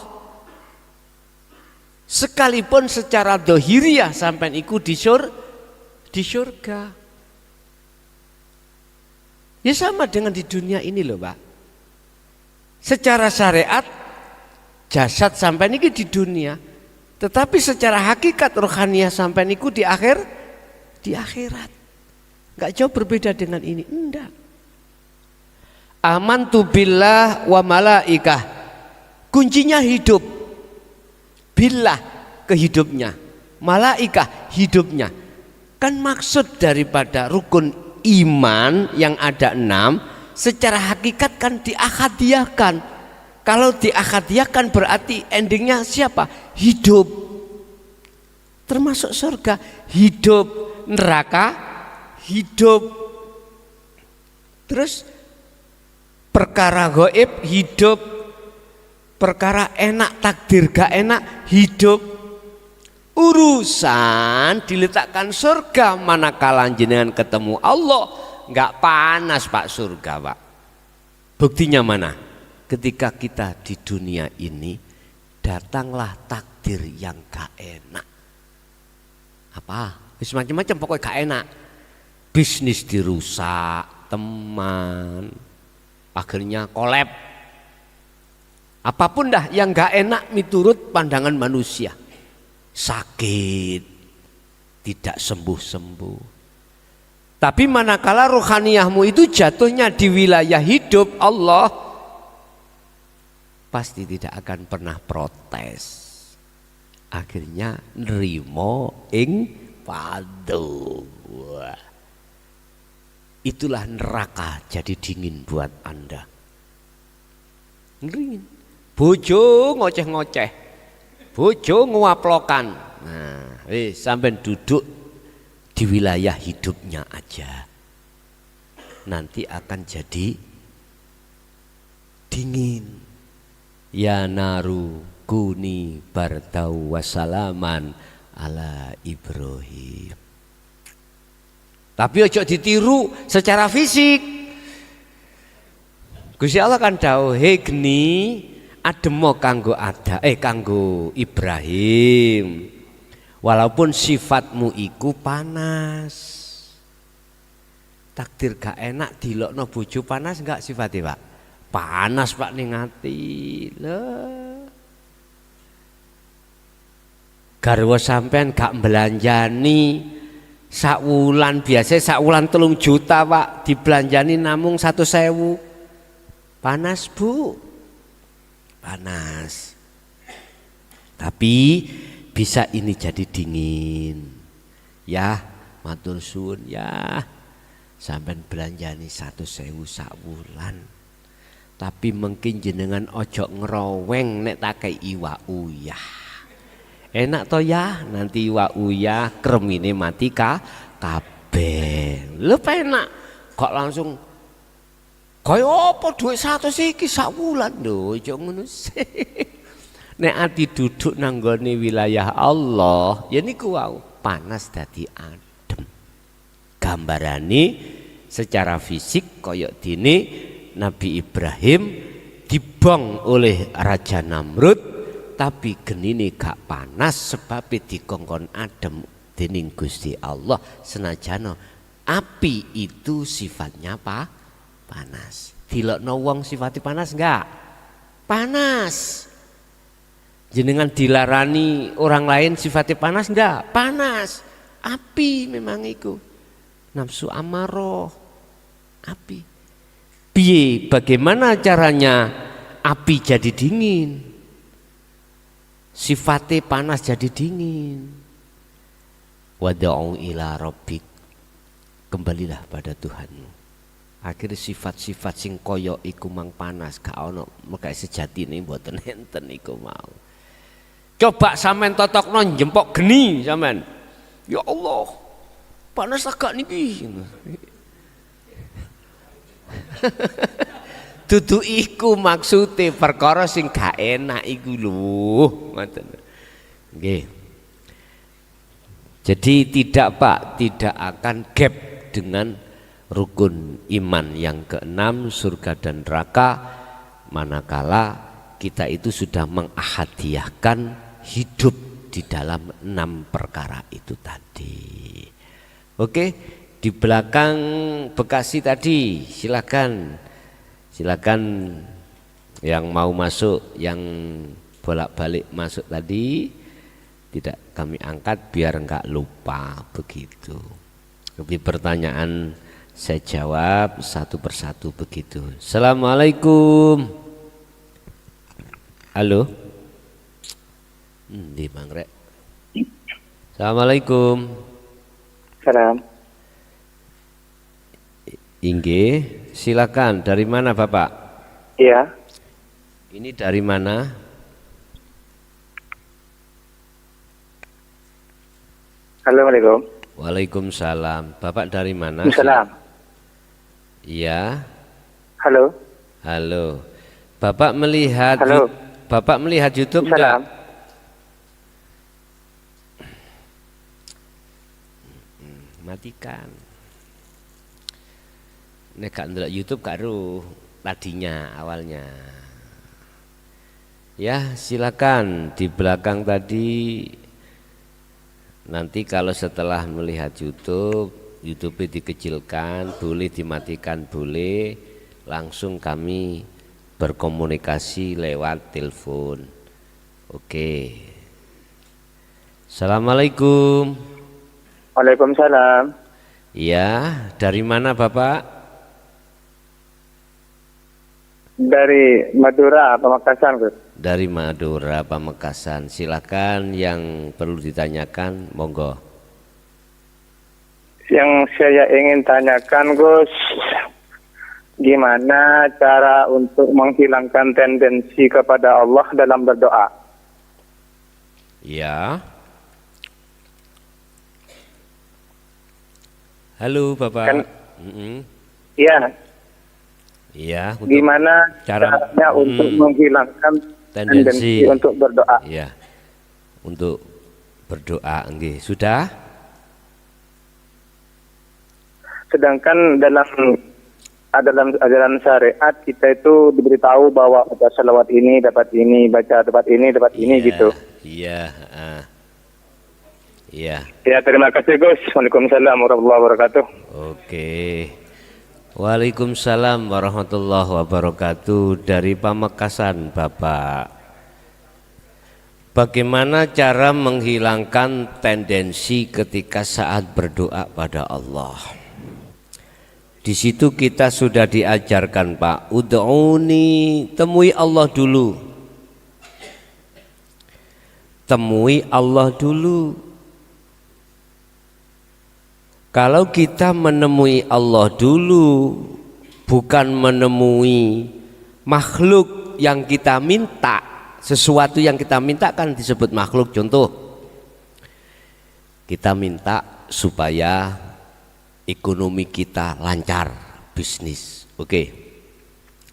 Sekalipun secara dohiriah sampai iku di surga. Ya sama dengan di dunia ini loh Pak. Secara syariat jasad sampai niki di dunia, tetapi secara hakikat rohaniah sampai niku di akhirat. Enggak jauh berbeda dengan ini, enggak. Amantu billah wa malaikah. Kuncinya hidup. Billah kehidupnya, malaikah hidupnya. Kan maksud daripada rukun iman yang ada 6 secara hakikat kan diakhadiahkan. Kalau diakhadiahkan berarti endingnya siapa? Hidup. Termasuk surga, hidup. Neraka, hidup. Terus perkara gaib, hidup. Perkara enak, takdir gak enak, hidup. Urusan diletakkan surga manakala jenengan ketemu Allah, nggak panas Pak surga Pak. Buktinya mana? Ketika kita di dunia ini datanglah takdir yang gak enak. Apa? Macam-macam pokoknya gak enak. Bisnis dirusak, teman, akhirnya kolab. Apapun dah yang gak enak miturut pandangan manusia. Sakit, tidak sembuh-sembuh. Tapi manakala rohaniahmu itu jatuhnya di wilayah hidup Allah, pasti tidak akan pernah protes. Akhirnya nerimo ing padu. Itulah neraka jadi dingin buat Anda. Dingin. Bojo ngoceh-ngoceh. Bojo nguaplokan. Nah, sampai duduk di wilayah hidupnya aja. Nanti akan jadi dingin. Ya naru kuni bardau wasalaman ala Ibrahim. Tapi ojo ditiru secara fisik. Gusti Allah kan dawuh, "He geni ademo kanggo kanggo Ibrahim. Walaupun sifatmu iku panas. Takdir gak enak dilokno bojo panas enggak sifatnya Pak? Panas Pak ning ati. Lho. Garwa sampean gak belanjani sakwulan, biasa sakwulan 3 juta Pak, dibelanjani namung 1.000. Panas Bu. Panas. Tapi bisa ini jadi dingin. Ya, matur suwun ya. Sampean belanjani 1.000 sak wulan. Tapi mungkin jenengan ojo ngeroweng nek tak kei iwak uyah. Enak to ya, nanti iwak uyah kremine mati kabeh. Lho penak kok langsung kaya apa duit 100 iki sak wulan lho, aja ngono sih. Nek ati duduk nang nggone wilayah Allah, ya niku wau panas dadi adem. Gambarane secara fisik kaya dene Nabi Ibrahim dibong oleh Raja Namrud, tapi genine gak panas sebab dikongkon adem dening Gusti Allah. Senajana api itu sifatnya panas. Dilokno wong sifatnya panas enggak? Panas. Jenengan dilarani orang lain sifatnya panas enggak? Panas. Api memang itu. Nafsu amarah. Api. Piye bagaimana caranya api jadi dingin? Sifatnya panas jadi dingin. Wad'u ila rabbik. Kembalilah pada Tuhanmu. Akhirnya sifat-sifat sing koyo iku mang panas gak ono mekae sejatine mboten enten iku mau. Coba sampean totokno jempok geni sampean. Ya Allah. Panas agak niki. Dudu iku maksude perkara sing gak enak iku lho, ngoten. Nggih. Jadi tidak Pak, tidak akan gap dengan rukun iman yang ke-6 surga dan neraka manakala kita itu sudah mengahadiahkan hidup di dalam 6 perkara itu tadi. Oke, Di belakang Bekasi tadi, silakan. Silakan yang mau masuk, yang bolak-balik masuk tadi tidak kami angkat biar enggak lupa begitu. Tapi pertanyaan saya jawab satu persatu begitu. Assalamualaikum. Halo. Di Mangrek. Assalamualaikum. Salam. Inggih, silakan. Dari mana Bapak? Iya. Ini dari mana? Assalamualaikum. Waalaikumsalam. Bapak dari mana? Salam. Iya. Halo. Halo. Bapak melihat Halo. Bapak melihat YouTube Salam. enggak? Matikan. Nek gak ndelok YouTube karo tadinya awalnya. Ya, silakan di belakang tadi. Nanti kalau setelah melihat YouTube dikecilkan, boleh dimatikan, boleh langsung kami berkomunikasi lewat telepon. Oke. Assalamualaikum. Waalaikumsalam. Iya, dari mana Bapak? Dari Madura, Pamekasan, Gus. Dari Madura, Pamekasan. Silakan yang perlu ditanyakan, monggo. Yang saya ingin tanyakan, Gus, gimana cara untuk menghilangkan tendensi kepada Allah dalam berdoa? Ya. Halo Bapak. Iya. Iya. Gimana caranya untuk menghilangkan tendensi untuk berdoa? Iya. Untuk berdoa, nggih. Sudah? Sedangkan dalam ajaran syariat kita itu diberitahu bahwa baca salawat ini dapat ini, baca dapat ini dapat ini gitu. Iya. Iya. Ya, terima kasih Gus. Waalaikumsalam warahmatullahi wabarakatuh. Oke. Waalaikumsalam warahmatullahi wabarakatuh. Dari Pamekasan Bapak. Bagaimana cara menghilangkan tendensi ketika saat berdoa pada Allah? Di situ kita sudah diajarkan Pak, ud'uni, temui Allah dulu. Temui Allah dulu. Kalau kita menemui Allah dulu, bukan menemui makhluk yang kita minta, sesuatu yang kita minta kan disebut makhluk. Contoh, kita minta supaya ekonomi kita lancar, bisnis. Oke.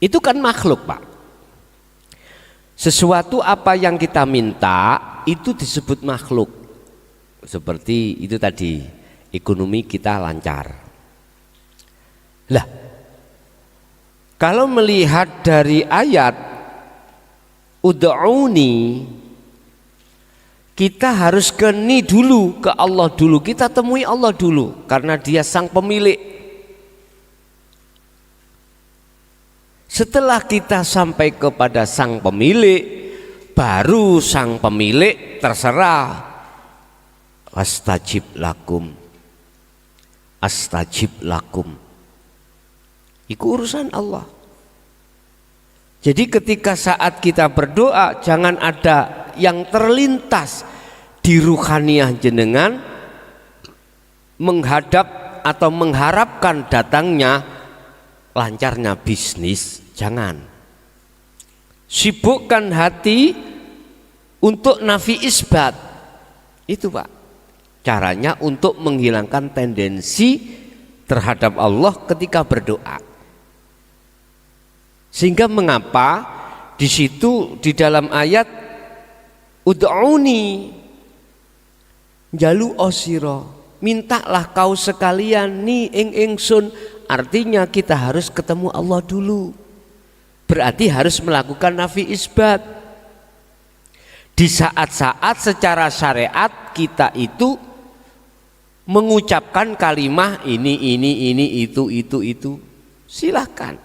Itu kan makhluk, Pak. Sesuatu apa yang kita minta itu disebut makhluk. Seperti itu tadi, ekonomi kita lancar. Lah, kalau melihat dari ayat ud'uni, kita harus ke ni dulu, ke Allah dulu. Kita temui Allah dulu karena Dia sang pemilik. Setelah kita sampai kepada sang pemilik, baru sang pemilik terserah astajib lakum. Astajib lakum. Itu urusan Allah. Jadi ketika saat kita berdoa, jangan ada yang terlintas di ruhaniah jenengan menghadap atau mengharapkan datangnya lancarnya bisnis. Jangan. Sibukkan hati untuk nafi isbat. Itu Pak. Caranya untuk menghilangkan tendensi terhadap Allah ketika berdoa. Sehingga mengapa di situ di dalam ayat ud'uni jalu osiro, mintalah kau sekalian ni ingsun. Artinya kita harus ketemu Allah dulu. Berarti harus melakukan nafi isbat. Di saat-saat secara syariat kita itu mengucapkan kalimah ini itu silahkan,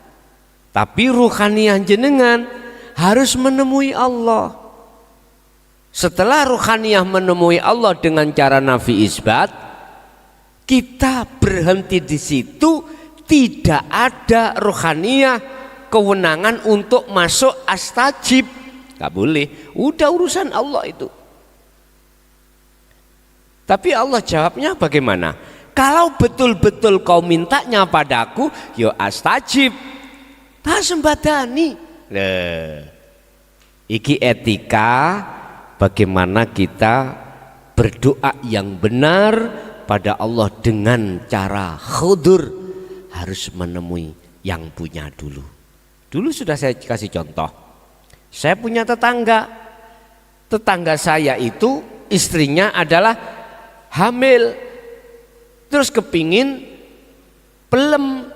tapi ruhaniyah jenengan harus menemui Allah. Setelah ruhaniyah menemui Allah dengan cara nafi isbat, kita berhenti di situ. Tidak ada ruhaniyah kewenangan untuk masuk astajib, nggak boleh, udah urusan Allah itu. Tapi Allah jawabnya bagaimana? Kalau betul-betul kau mintanya padaku, yo astajib, tak sembadani. Iki etika bagaimana kita berdoa yang benar pada Allah dengan cara khudur, harus menemui yang punya dulu. Dulu sudah saya kasih contoh. Saya punya tetangga saya itu istrinya adalah hamil, terus kepingin pelem,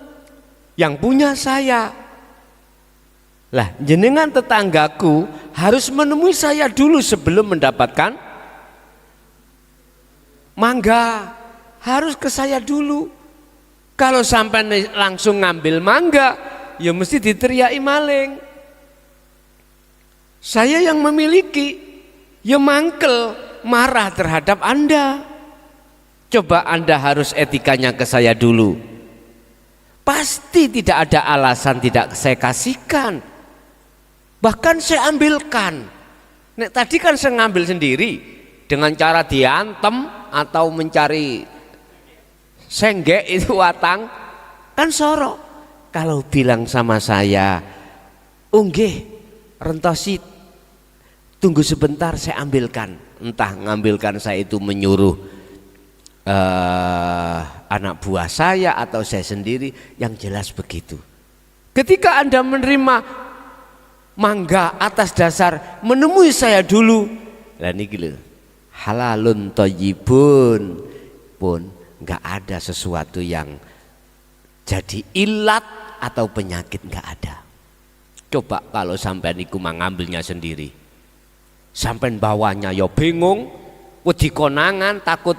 yang punya saya. Lah jenengan tetanggaku harus menemui saya dulu sebelum mendapatkan mangga, harus ke saya dulu. Kalau sampai langsung ngambil mangga, ya mesti diteriaki maling. Saya yang memiliki, ya mangkel, marah terhadap Anda. Coba Anda harus etikanya ke saya dulu. Pasti tidak ada alasan tidak saya kasihkan. Bahkan saya ambilkan. Nek tadi kan saya ngambil sendiri dengan cara diantem atau mencari senggek itu watang, kan sorok. Kalau bilang sama saya, unggih rentosi, tunggu sebentar saya ambilkan. Entah ngambilkan saya itu menyuruh anak buah saya atau saya sendiri, yang jelas begitu. Ketika Anda menerima mangga atas dasar menemui saya dulu, lah niki lho, halalun thayyibun pun nggak ada sesuatu yang jadi ilat atau penyakit, nggak ada. Coba kalau sampai niku mengambilnya sendiri, sampai bawahnya ya bingung, wedi konangan, takut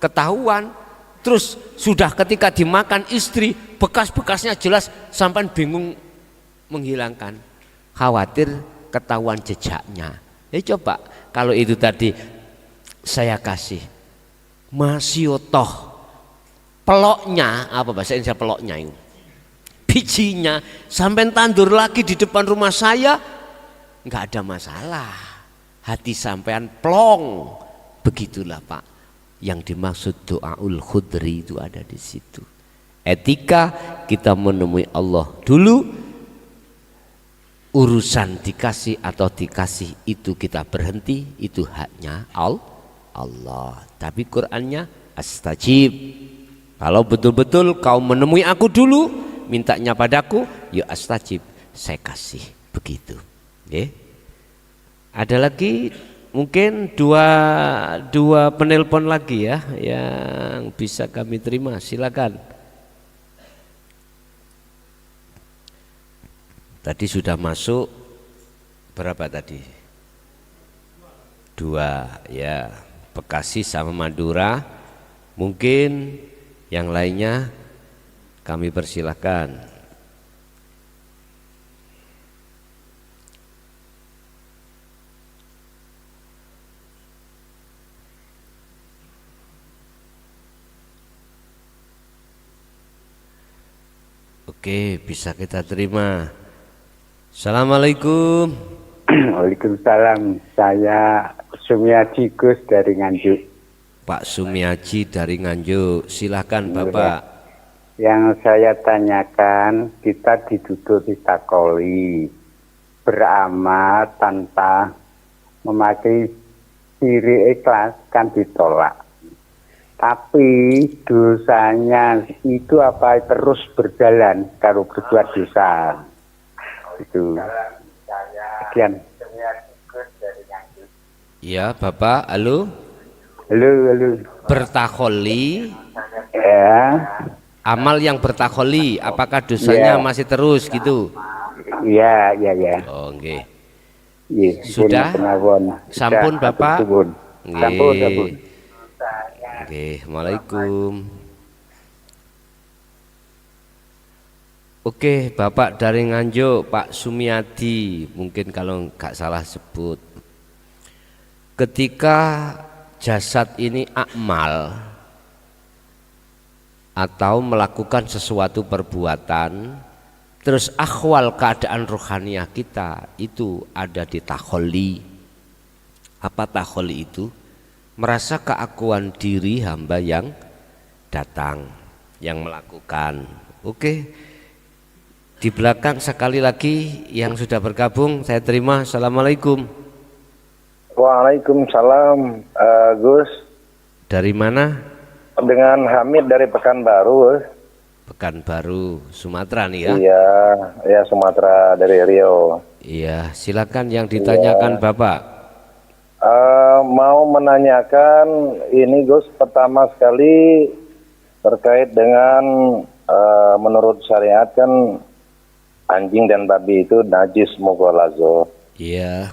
ketahuan, terus sudah ketika dimakan istri bekas-bekasnya jelas, sampai bingung menghilangkan, khawatir ketahuan jejaknya. Coba kalau itu tadi saya kasih masih toh peloknya, apa bahasa Indonesia peloknya itu, bijinya sampai tandur lagi di depan rumah saya, nggak ada masalah, hati sampean plong. Begitulah Pak, yang dimaksud doaul khudri itu ada di situ. Etika kita menemui Allah dulu, urusan dikasih atau dikasih itu kita berhenti, itu haknya Allah. Tapi Qur'annya astajib. Kalau betul-betul kau menemui aku dulu, mintanya padaku, ya astajib, saya kasih. Begitu. Okay. Ada lagi mungkin dua penelpon lagi ya yang bisa kami terima, silakan. Tadi sudah masuk berapa tadi? 2 ya, Bekasi sama Madura. Mungkin yang lainnya kami persilahkan. Oke, bisa kita terima. Assalamualaikum. Waalaikumsalam. Saya Sumiaji Gus dari Nganjuk. Pak Sumiaji dari Nganjuk, silahkan Bapak. Yang saya tanyakan, kita dituduh ditakoli beramal tanpa memakai diri ikhlas kan ditolak. Tapi dosanya itu apa terus berjalan kalau berbuat dosa. Itu. Sekian. Ya Bapak, halo. Halo. Bertakholi. Ya. Amal yang bertakholi, apakah dosanya masih terus gitu? Iya. Oh, nggih. Iya. Sudah? Sampun Bapak? Sampun. Oke, Waalaikum. Oke, Bapak dari Nganjuk, Pak Sumiadi, mungkin kalau nggak salah sebut. Ketika jasad ini akmal atau melakukan sesuatu perbuatan, terus akhwal keadaan rohaniah kita itu ada di takholli. Apa takholli itu? Merasa keakuan diri hamba yang datang, yang melakukan. Oke. Di belakang sekali lagi yang sudah bergabung saya terima. Assalamualaikum. Waalaikumsalam, Gus. Dari mana? Dengan Hamid dari Pekanbaru, Gus. Pekanbaru, Sumatera nih ya? Iya, ya Sumatera dari Riau. Iya, silakan yang ditanyakan Bapak. Mau menanyakan ini Gus, pertama sekali terkait dengan menurut syariat kan anjing dan babi itu najis mughalazo. Iya.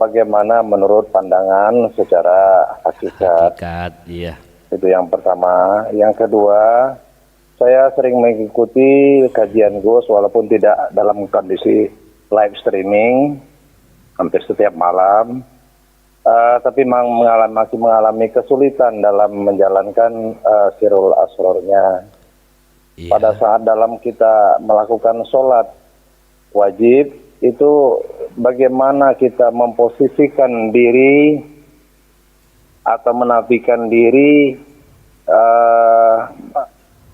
Bagaimana menurut pandangan secara hakikat? Iya. Itu yang pertama. Yang kedua, saya sering mengikuti kajian Gus walaupun tidak dalam kondisi live streaming hampir setiap malam, tapi masih mengalami kesulitan dalam menjalankan sirul asrornya. Iya. Pada saat dalam kita melakukan sholat wajib itu bagaimana kita memposisikan diri atau menafikan diri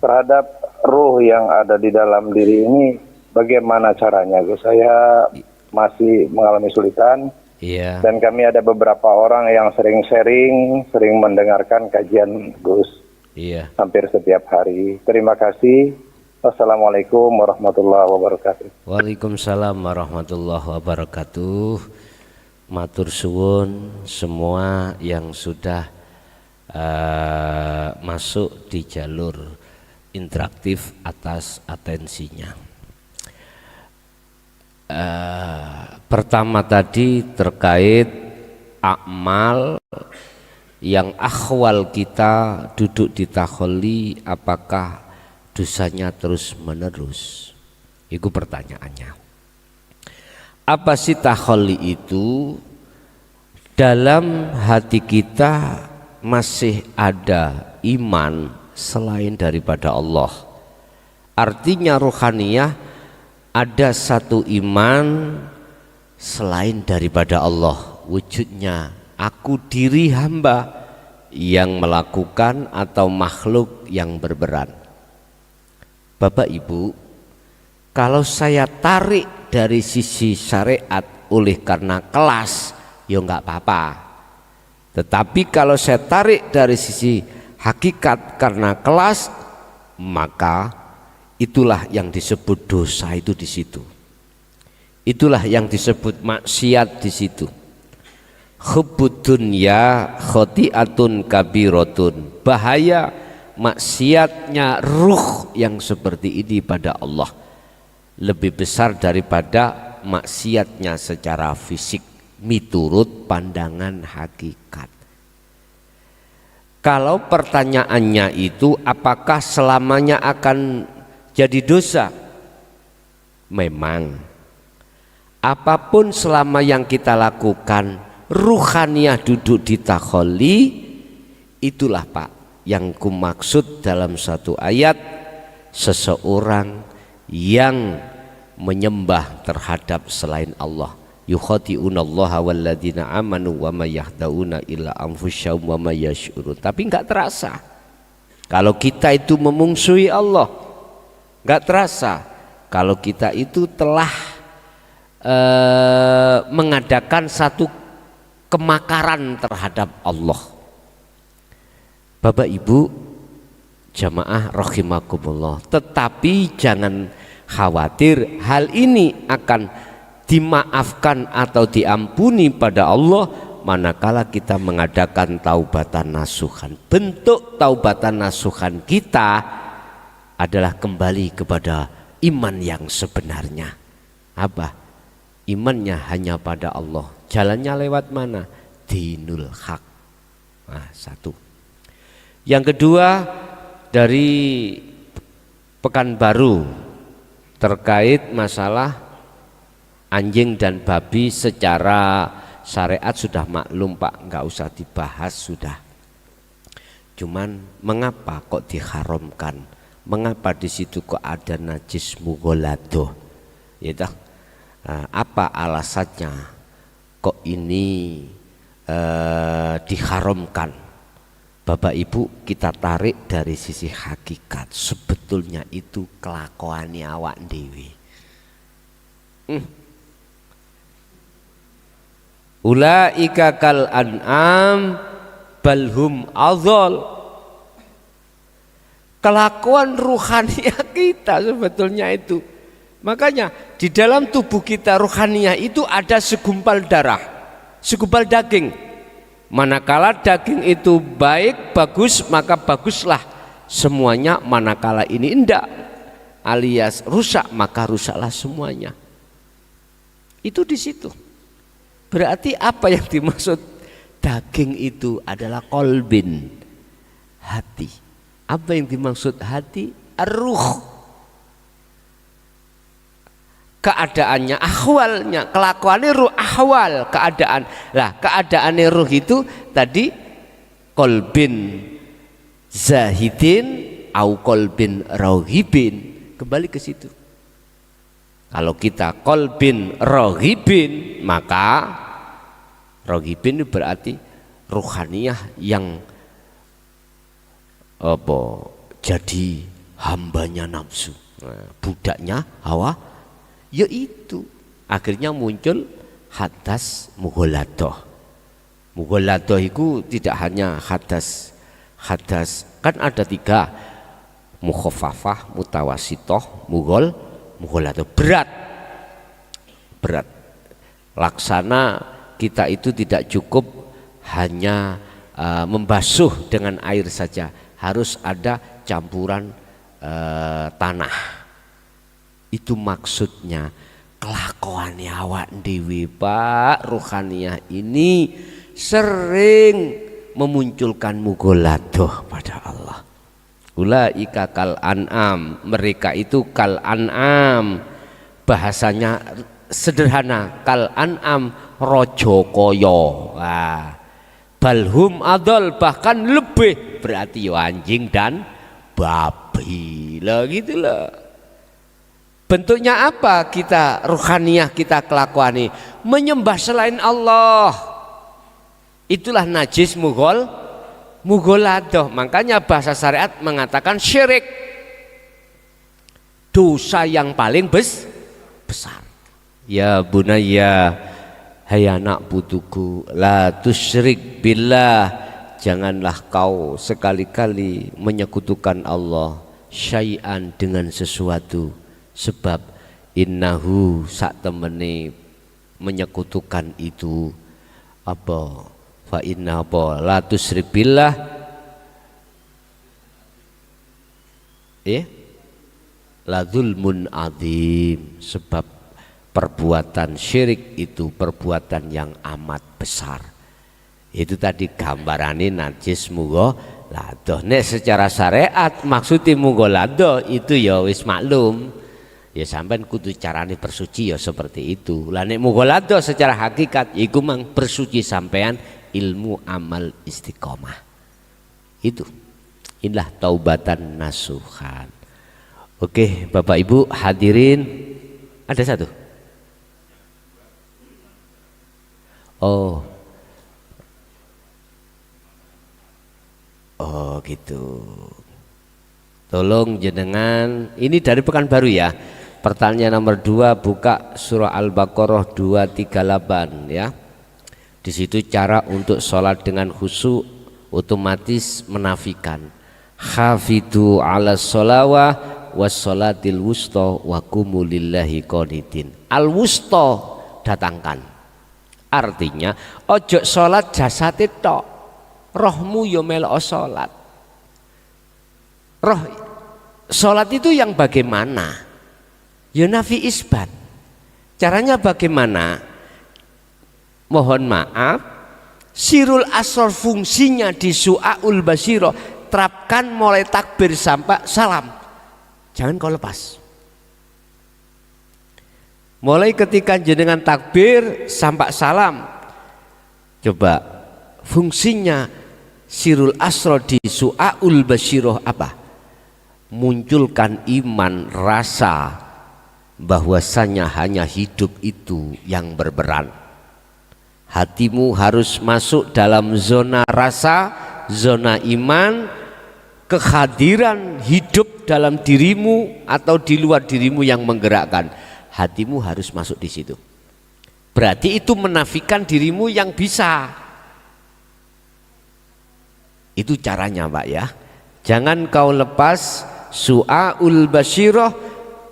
terhadap ruh yang ada di dalam diri ini, bagaimana caranya Gus? Saya masih mengalami kesulitan. Iya. Dan kami ada beberapa orang yang sering sharing, sering mendengarkan kajian Gus. Iya. Hampir setiap hari. Terima kasih. Wassalamualaikum warahmatullahi wabarakatuh. Waalaikumsalam warahmatullahi wabarakatuh. Matur suwun semua yang sudah masuk di jalur interaktif atas atensinya. Pertama tadi terkait akmal yang akhwal kita duduk di takholli, apakah dosanya terus menerus? Itu pertanyaannya. Apa sih takholli itu? Dalam hati kita masih ada iman selain daripada Allah. Artinya rohaniyah ada satu iman selain daripada Allah. Wujudnya aku diri hamba yang melakukan atau makhluk yang berperan. Bapak Ibu, kalau saya tarik dari sisi syariat oleh karena kelas, ya enggak apa-apa. Tetapi kalau saya tarik dari sisi hakikat karena kelas, maka itulah yang disebut dosa itu di situ. Itulah yang disebut maksiat di situ. Hubbud dunya khoti'atun kabiratun. Bahaya maksiatnya ruh yang seperti ini pada Allah lebih besar daripada maksiatnya secara fisik miturut pandangan hakikat. Kalau pertanyaannya itu apakah selamanya akan jadi dosa? Memang apapun selama yang kita lakukan ruhaniyah duduk di takholli, itulah Pak yang kumaksud dalam satu ayat, seseorang yang menyembah terhadap selain Allah. Yukhati'unallaha walladzina amanu wa ma yahda'una illa anfusahum wa ma yash'urun. Tapi enggak terasa kalau kita itu memungsuhi Allah, enggak terasa kalau kita itu telah mengadakan satu kemakaran terhadap Allah. Bapak Ibu jamaah rahimakumullah, tetapi jangan khawatir hal ini akan dimaafkan atau diampuni pada Allah manakala kita mengadakan taubatan nasuhan. Bentuk taubatan nasuhan kita adalah kembali kepada iman yang sebenarnya. Apa? Imannya hanya pada Allah. Jalannya lewat mana? Dinul haq. Nah, satu. Yang kedua dari Pekanbaru terkait masalah anjing dan babi secara syariat sudah maklum Pak, nggak usah dibahas sudah. Cuman mengapa kok diharamkan? Mengapa di situ kok ada najis mughalladhah? Ya toh? Apa alasannya kok ini diharamkan? Bapak Ibu, kita tarik dari sisi hakikat, sebetulnya itu kelakuannya awak dewi. Ulaika kal an'am balhum adhal. Kelakuan ruhaniah kita sebetulnya itu. Makanya di dalam tubuh kita ruhaniah itu ada segumpal darah, segumpal daging. Manakala daging itu baik, bagus, maka baguslah semuanya. Manakala ini indah alias rusak, maka rusaklah semuanya. Itu di situ. Berarti apa yang dimaksud daging itu adalah kolbin, hati. Apa yang dimaksud hati? Ruh. Keadaannya, ahwalnya, kelakuannya ruh, ahwal, keadaan. Lah, keadaannya ruh itu tadi kolbin zahidin au kolbin rohibin. Kembali ke situ. Kalau kita kolbin rohibin, maka rohibin itu berarti ruhaniyah yang jadi hambanya nafsu, budaknya hawa, yaitu akhirnya muncul hadas mughalladhah. Mughalladhah itu tidak hanya hadas kan ada 3, mukhaffafah, mutawasithah, mughalladhah, berat. Laksana kita itu tidak cukup hanya membasuh dengan air saja, harus ada campuran tanah. Itu maksudnya kelakuannya awak dewi Pak, ruhaniyah ini sering memunculkan mughalladhah pada Allah. Ulaika kal an'am, mereka itu kal an'am, bahasanya sederhana, kal an'am rojo koyo. Balhum adol, bahkan lebih, berarti anjing dan babi lah, gitu lah. Bentuknya apa kita ruhaniyah kita kelakuan ini? Menyembah selain Allah. Itulah najis mughalladhah. Makanya bahasa syariat mengatakan syirik, dosa yang paling besar. Ya bunayya, hai anak putuku, la tusyrik billah, janganlah kau sekali-kali menyekutukan Allah syai'an dengan sesuatu, sebab innahu sak temene menyekutukan itu apa? Fa inna apa? La tusyrik billah, la zulmun adzim, sebab perbuatan syirik itu perbuatan yang amat besar. Itu tadi gambarannya najis mughalladhah. Nek secara syariat maksudnya mughalladhah itu ya wis maklum. Ya sampean kudu carane bersuci ya seperti itu. Lah nek mughalladhah secara hakikat iku mang bersuci sampean ilmu amal istiqomah. Itu. Inilah taubatan nasuhan. Oke, Bapak Ibu hadirin, ada satu. Oh gitu. Tolong jenengan, ini dari Pekanbaru ya. Pertanyaan nomor 2, buka surah Al-Baqarah 238 ya. Di situ cara untuk sholat dengan khusyuk otomatis menafikan hafidu ala sholawah was sholatil wusta wa qumu lillahi qanitin. Al wusta datangkan, artinya ojo sholat jasad tok, rohmu yo melok sholat. Roh sholat itu yang bagaimana? Yo nafi isbat. Caranya bagaimana? Mohon maaf, sirul asrar fungsinya di su'aul basiro terapkan mulai takbir sampai salam. Jangan kau lepas. Mulai ketika jenengan takbir sampai salam, coba fungsinya sirul asro di su'aul basyiroh apa? Munculkan iman, rasa bahwasanya hanya hidup itu yang berperan. Hatimu harus masuk dalam zona rasa, zona iman, kehadiran hidup dalam dirimu atau di luar dirimu yang menggerakkan. Hatimu harus masuk di situ. Berarti itu menafikan dirimu yang bisa. Itu caranya Pak ya. Jangan kau lepas su'aul basyiroh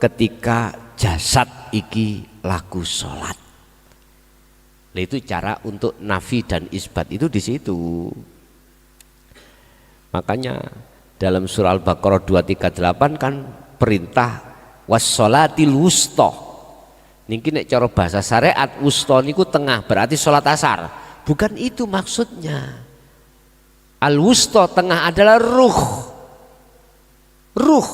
ketika jasad iki laku sholat. Nah, itu cara untuk nafi dan isbat itu di situ. Makanya dalam surah Al-Baqarah 238 kan perintah wassolatil wusta. Niki nek cara bahasa syariat wusta niku tengah, berarti sholat asar. Bukan itu maksudnya. Al wusta tengah adalah ruh. Ruh.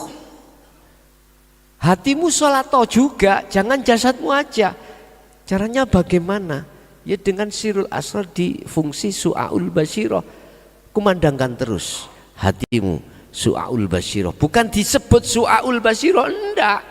Hatimu sholat juga, jangan jasadmu aja. Caranya bagaimana? Ya dengan sirul asrar di fungsi su'aul basyiroh. Kumandangkan terus hatimu su'aul basyiroh. Bukan disebut su'aul basyiroh, enggak.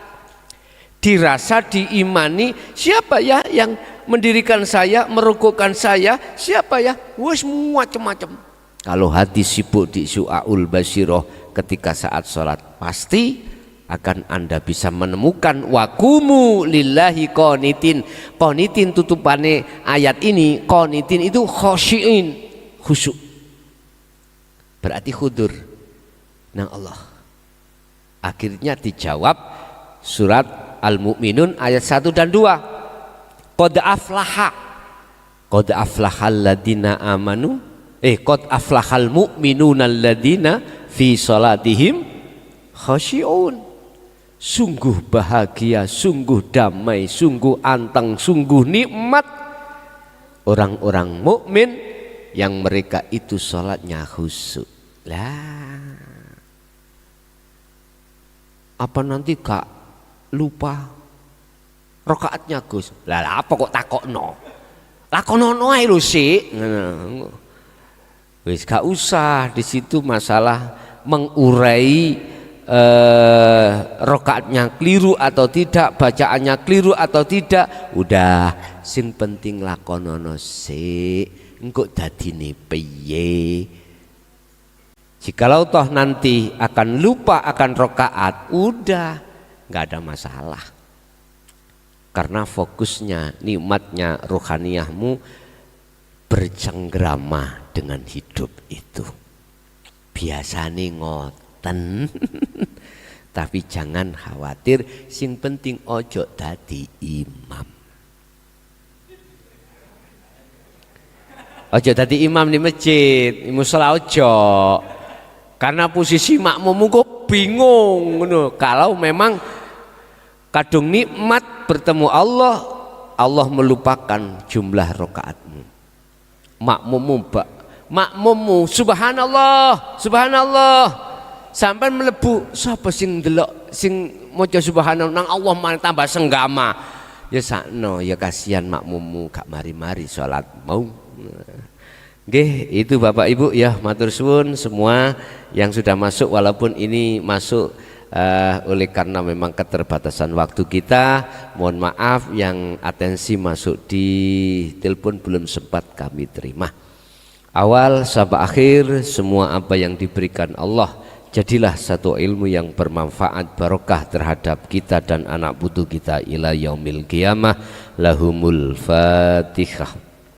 Dirasa, diimani, siapa ya yang mendirikan saya, merukukkan saya, siapa ya? Wes macam-macam. Kalau hati sibuk di su'aul basyiroh ketika saat sholat, pasti akan Anda bisa menemukan wakumu lillahi qanitin. Qanitin tutupane ayat ini, qanitin itu khosyiin, khusyuk. Berarti khudur nang Allah. Akhirnya dijawab surat Al-Mu'minun ayat 1 dan 2. Qad aflahal ladina amanu qad aflahal mu'minuna alladina fi salatihim khasyi'un. Sungguh bahagia, sungguh damai, sungguh anteng, sungguh nikmat orang-orang mukmin yang mereka itu salatnya khusyuk. Lah, apa nanti gak lupa rakaatnya Gus? Lah apa kok takokno? Lakonono ae lho sik. Wis gak usah di situ masalah mengurai rakaatnya keliru atau tidak, bacaannya keliru atau tidak. Udah sing penting lakonono sik, engko dadine piye. Jikalau toh nanti akan lupa akan rakaat, udah nggak ada masalah. Karena fokusnya, nikmatnya, rohaniyahmu bercengkrama dengan hidup itu. Biasane ngoten. Tapi jangan khawatir, sing penting ojo dadi imam. Ojo dadi imam di masjid, di musala ojo. Karena posisi makmummu kok bingung ngono. Kalau memang kadung nikmat bertemu Allah, Allah melupakan jumlah rakaatmu. Makmummu subhanallah, subhanallah. Sampai melebu sapa sing delok sing maca subhanallah nang Allah malah tambah senggama. Ya sakno, ya kasihan makmummu gak mari-mari salat mau. Nggih, itu Bapak Ibu ya, matur suwun semua yang sudah masuk, walaupun ini masuk oleh karena memang keterbatasan waktu kita, mohon maaf yang atensi masuk di telepon belum sempat kami terima. Awal sampai akhir semua apa yang diberikan Allah jadilah satu ilmu yang bermanfaat, barokah terhadap kita dan anak putu kita ila yaumil qiyamah. Lahumul Fatihah.